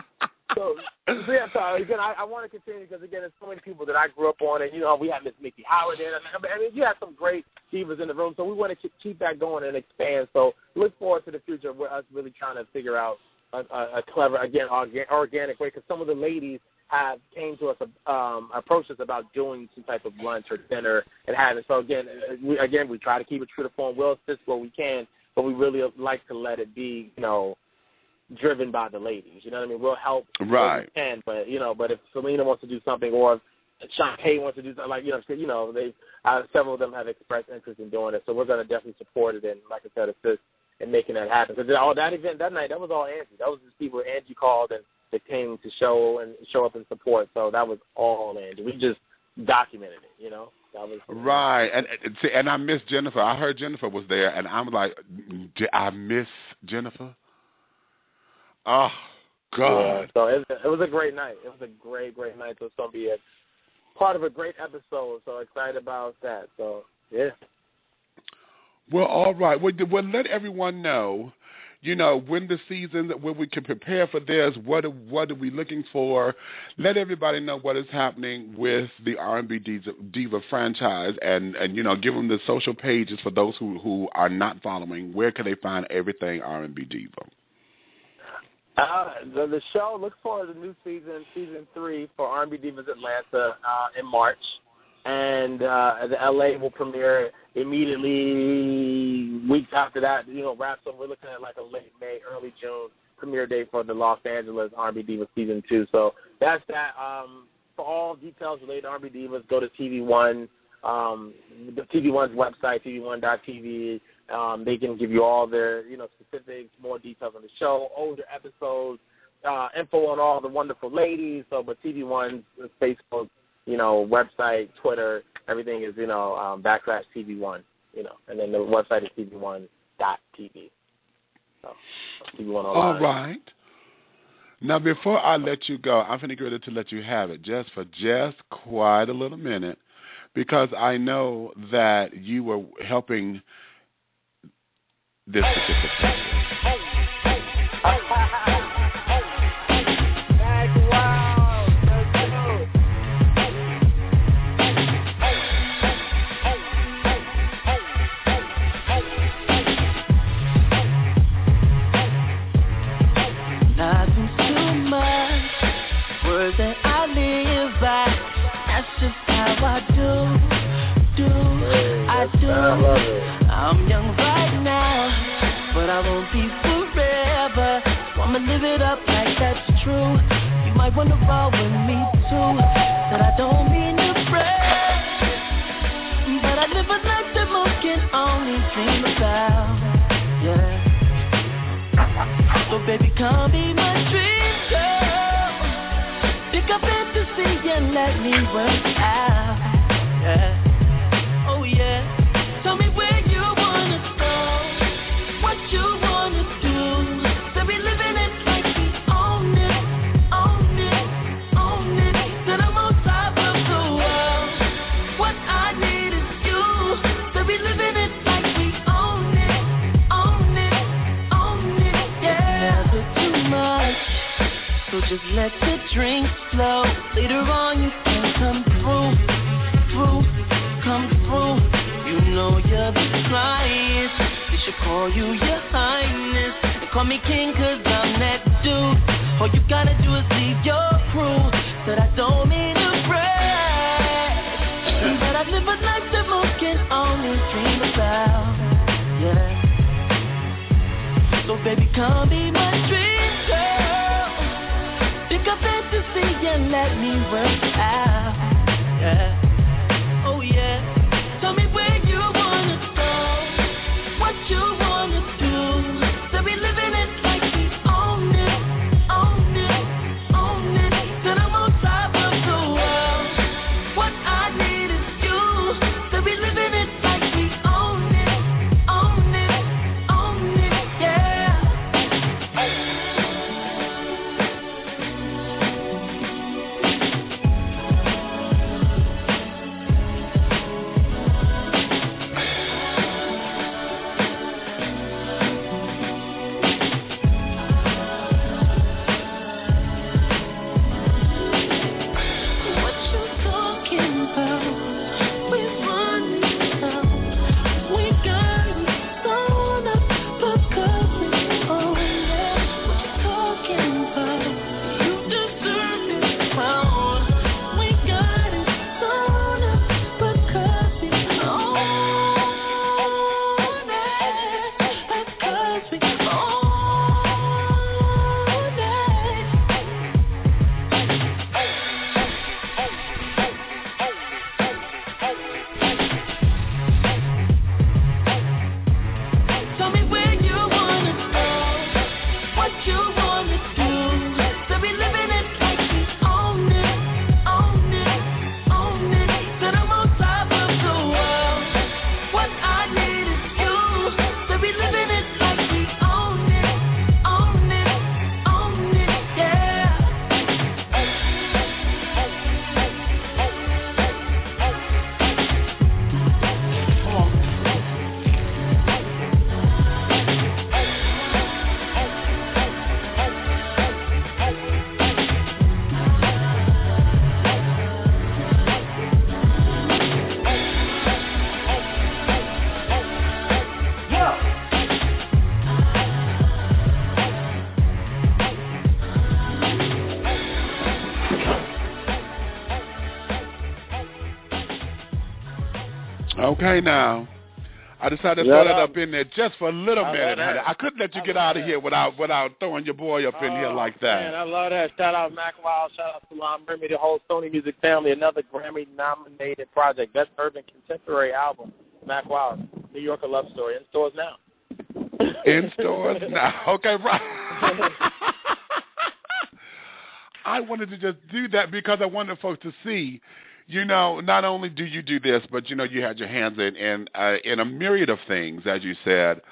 So again, I want to continue because, again, there's so many people that I grew up on, and, we had Miss Mickey Howard in. I mean, you have some great divas in the room, so we want to keep that going and expand. So look forward to the future with us really trying to figure out a clever, again, organic way, because some of the ladies came to us, approached us about doing some type of lunch or dinner and having. So, again, we try to keep it true to form. We'll assist where we can, but we really like to let it be, driven by the ladies. You know what I mean? We'll help where we can, but if Selena wants to do something or if Shantae wants to do something, several of them have expressed interest in doing it, so we're going to definitely support it and, like I said, assist in making that happen. Because that event that night, that was all Angie. That was just people Angie called and they came to show up and support. So that was all Angie. We just documented it, That was right. And I miss Jennifer. I heard Jennifer was there, and I'm like, I miss Jennifer. Oh, God. Yeah, so it was a great night. It was a great, great night. So it's going to be a part of a great episode. So excited about that. So, yeah. Well, all right. Well, let everyone know, when the season, when we can prepare for this, what are we looking for? Let everybody know what is happening with the R&B Diva franchise and give them the social pages for those who are not following. Where can they find everything R&B Diva? The show, look forward to the new season 3 for R&B Divas Atlanta in March. And the LA will premiere immediately weeks after that, wraps up. We're looking at like a late May, early June premiere date for the Los Angeles R&B Divas season 2. So that's that. For all details related to R&B Divas, go to TVOne, the TVOne's website, TVOne.tv. They can give you all their, specifics, more details on the show, older episodes, info on all the wonderful ladies. So, but TVOne's Facebook, website, Twitter, everything is, /TV1, and then the website is TV1.tv. So, TV1 online. All right. Now, before I let you go, I'm going to let you have it just for quite a little minute, because I know that you were helping this particular person. Nothing too much, words that I live by. That's just how I do. I'm young right now, but I won't be forever. So I'ma live it up like that's true. You might wanna roll with me too, but I don't mean to brag, but I live a life that most can only dream about. Yeah. So baby, come be my dream girl. Pick up fantasy and let me work out. Yeah. Oh yeah. Tell me where you wanna go, what you wanna do. So we living it like we own it, own it, own it. Till I'm on top of the world. What I need is you. So we living it like we own it, own it, own it. Yeah, never too much. So just let the drinks flow. Later on you can come through, come through. You know you're the flyest. They should call you your highness. And call me king cause I'm that dude. All you gotta do is leave your crew. But I don't mean to brag, but I live a life that most can only dream about. Yeah. So baby, come be my dream girl. Pick up fantasy and let me work out. Yeah. Oh yeah. Tell me where you wanna go, what you wanna do. So we living it like we own it, own it, own it. Till I'm on top of the world. What I need is you. So we living it like Okay, now. I decided to throw that up in there just for a little minute, honey. I couldn't let you get out of here without throwing your boy up in here like that. Man, I love that. Shout out Mac Wild. Shout out Salam Remy, the whole Sony Music family. Another Grammy-nominated project. Best Urban Contemporary Album. Mac Wild. New Yorker Love Story. In stores now. In stores now. Okay, right. I wanted to just do that because I wanted folks to see, you know, not only do you do this, but, you know, you had your hands in a myriad of things, as you said,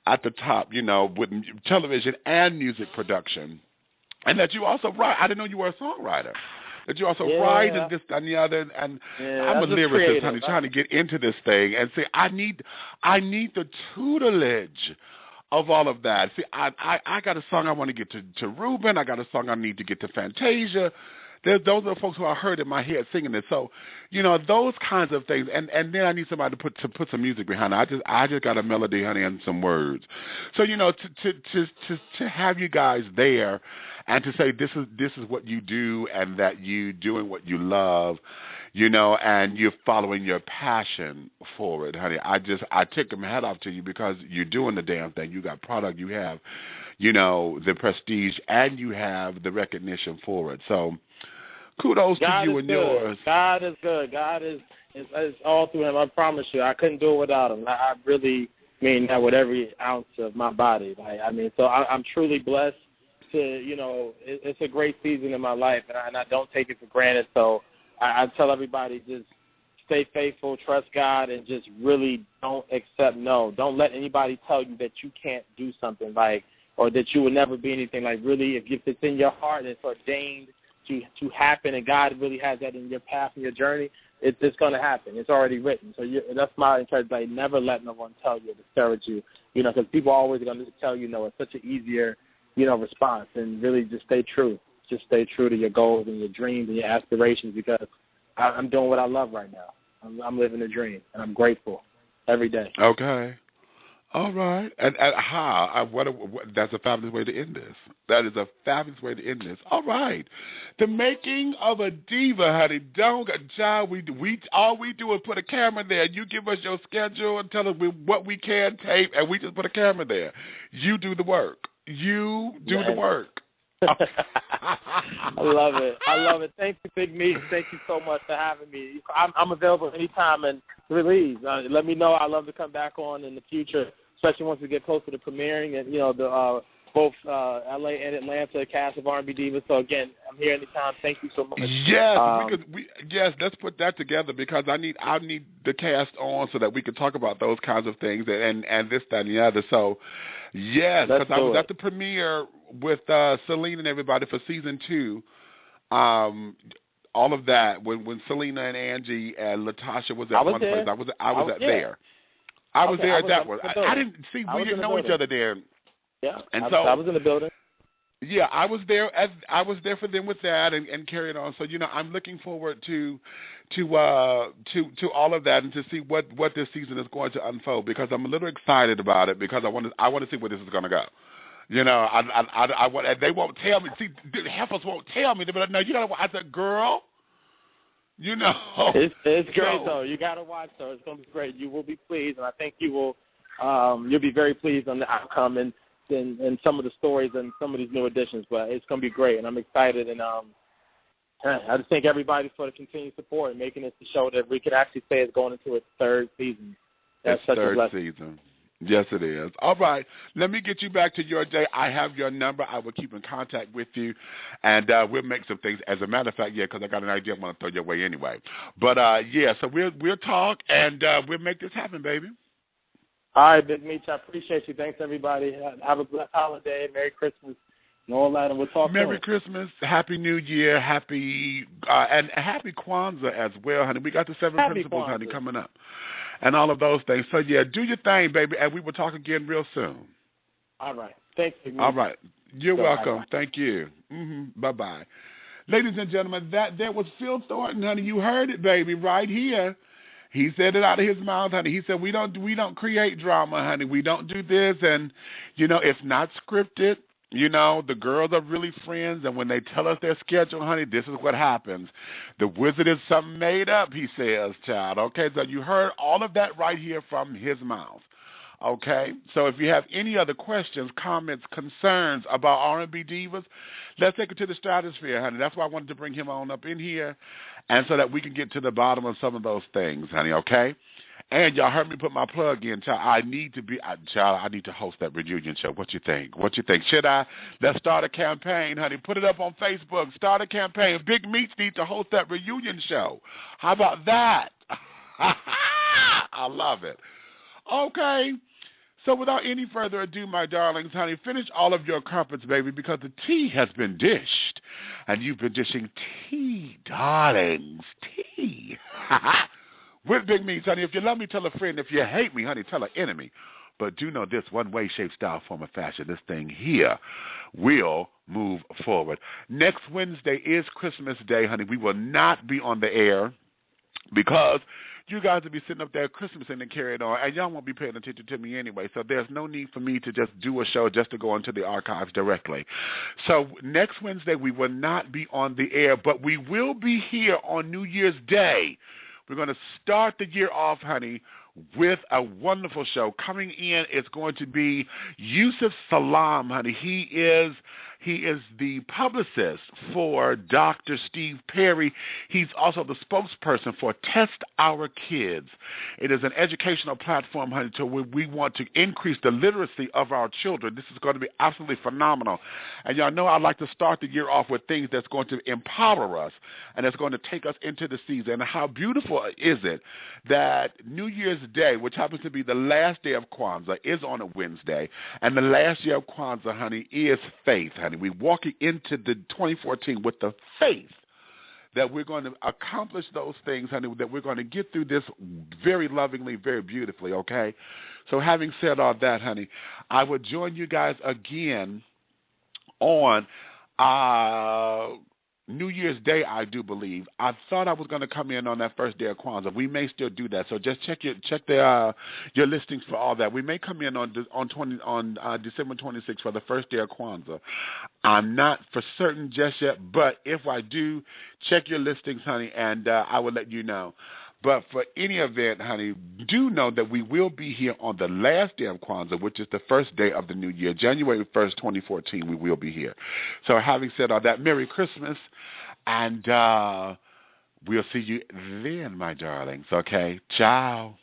at the top, you know, with television and music production. And that you also write. I didn't know you were a songwriter. That you also write and this and the other. And I'm a lyricist, honey, trying to get into this thing. And say, I need the tutelage of all of that. See, I got a song I want to get to Ruben. I got a song I need to get to Fantasia. Those are the folks who I heard in my head singing it. So, you know, those kinds of things. And then I need somebody to put some music behind it. I just got a melody, honey, and some words. So, you know, to have you guys there and to say this is what you do and that you doing what you love, you know, and you're following your passion for it, honey. I take my hat off to you because you're doing the damn thing. You got product, you have, you know, the prestige, and you have the recognition for it. So kudos to you and yours. God is good. God is all through him. I promise you. I couldn't do it without him. I really mean that with every ounce of my body. So I'm truly blessed to, you know, it's a great season in my life, and I don't take it for granted. So I tell everybody, just stay faithful, trust God, and just really don't accept no. Don't let anybody tell you that you can't do something, or that you will never be anything. Really, if it's in your heart and it's ordained to happen, and God really has that in your path and your journey, it's going to happen. It's already written. So that's my encouragement. Never let no one tell you or discourage you, you know, because people are always going to tell you no. It's such an easier, you know, response, and really just stay true. Just stay true to your goals and your dreams and your aspirations, because I'm doing what I love right now. I'm living a dream, and I'm grateful every day. Okay. All right. And that's a fabulous way to end this. That is a fabulous way to end this. All right. The making of a diva, honey. All we do is put a camera there. You give us your schedule and tell us what we can tape, and we just put a camera there. You do the work. You do the work. I love it. Thank you, Big Me. Thank you so much for having me. I'm available anytime, and release. Let me know. I'd love to come back on in the future, especially once we get closer to premiering, and, you know, both L.A. and Atlanta cast of R&B Divas. So, again, I'm here anytime. Thank you so much. Yes, let's put that together, because I need the cast on so that we can talk about those kinds of things and this, that, and the other. So, yes, because I was at the premiere with Celine and everybody for season 2. All of that when Selena and Angie and Latasha was at one place. I was there. I was there at that one. I didn't see. We didn't know each other there. Yeah, and I was in the building. Yeah, I was there. I was there for them with that and carried on. So, you know, I'm looking forward to all of that and to see what this season is going to unfold, because I'm a little excited about it, because I want to see where this is going to go. You know, I want. They won't tell me. See, the heifers won't tell me. They'll be like, no, you gotta. I said, girl, you know, it's great though. You gotta watch though. It's gonna be great. You will be pleased, and I think you will. You'll be very pleased on the outcome and some of the stories and some of these new additions. But it's gonna be great, and I'm excited. And I just thank everybody for the continued support and making this the show that we could actually say is going into its 3rd season. That's such a blessing. Season. Yes, it is. All right. Let me get you back to your day. I have your number. I will keep in contact with you, and we'll make some things. As a matter of fact, because I got an idea I'm going to throw your way anyway. But, so we'll talk, and we'll make this happen, baby. All right, Big Meech. I appreciate you. Thanks, everybody. Have a blessed holiday. Merry Christmas and all that, and we'll talk Merry Christmas. Happy New Year. Happy Kwanzaa as well, honey. We got the 7 principles, honey, coming up. And all of those things. So, yeah, do your thing, baby, and we will talk again real soon. All right. Thanks, Big Meech. All right. You're welcome. Bye-bye. Thank you. Bye-bye. Ladies and gentlemen, there was Phil Thornton, honey. You heard it, baby, right here. He said it out of his mouth, honey. He said, we don't create drama, honey. We don't do this. And, you know, it's not scripted. You know, the girls are really friends, and when they tell us their schedule, honey, this is what happens. The wizard is something made up, he says, child. Okay, so you heard all of that right here from his mouth. Okay, so if you have any other questions, comments, concerns about R&B Divas, let's take it to the stratosphere, honey. That's why I wanted to bring him on up in here, and so that we can get to the bottom of some of those things, honey, okay? And y'all heard me put my plug in, child. I need to host that reunion show. What you think? What you think? Should I? Let's start a campaign, honey. Put it up on Facebook. Start a campaign. Big Meats need to host that reunion show. How about that? I love it. Okay. So without any further ado, my darlings, honey, finish all of your crumpets, baby, because the tea has been dished. And you've been dishing tea, darlings, tea. With Big Meats, honey. If you love me, tell a friend. If you hate me, honey, tell an enemy. But do know this, one way, shape, style, form, or fashion, this thing here will move forward. Next Wednesday is Christmas Day, honey. We will not be on the air because you guys will be sitting up there Christmasing and carrying on, and y'all won't be paying attention to me anyway, so there's no need for me to just do a show just to go into the archives directly. So next Wednesday we will not be on the air, but we will be here on New Year's Day. We're going to start the year off, honey, with a wonderful show. Coming in is going to be Yusuf Salam, honey. He is the publicist for Dr. Steve Perry. He's also the spokesperson for Test Our Kids. It is an educational platform, honey, to where we want to increase the literacy of our children. This is going to be absolutely phenomenal. And y'all know I like to start the year off with things that's going to empower us and that's going to take us into the season. And how beautiful is it that New Year's Day, which happens to be the last day of Kwanzaa, is on a Wednesday, and the last year of Kwanzaa, honey, is faith, honey. We're walking into the 2014 with the faith that we're going to accomplish those things, honey, that we're going to get through this very lovingly, very beautifully, okay? So having said all that, honey, I would join you guys again on New Year's Day, I do believe. I thought I was going to come in on that first day of Kwanzaa. We may still do that, so just check your listings for all that. We may come in on December 26th for the first day of Kwanzaa. I'm not for certain just yet, but if I do, check your listings, honey, and I will let you know. But for any event, honey, do know that we will be here on the last day of Kwanzaa, which is the first day of the new year, January 1st, 2014, we will be here. So having said all that, Merry Christmas, and we'll see you then, my darlings, okay? Ciao.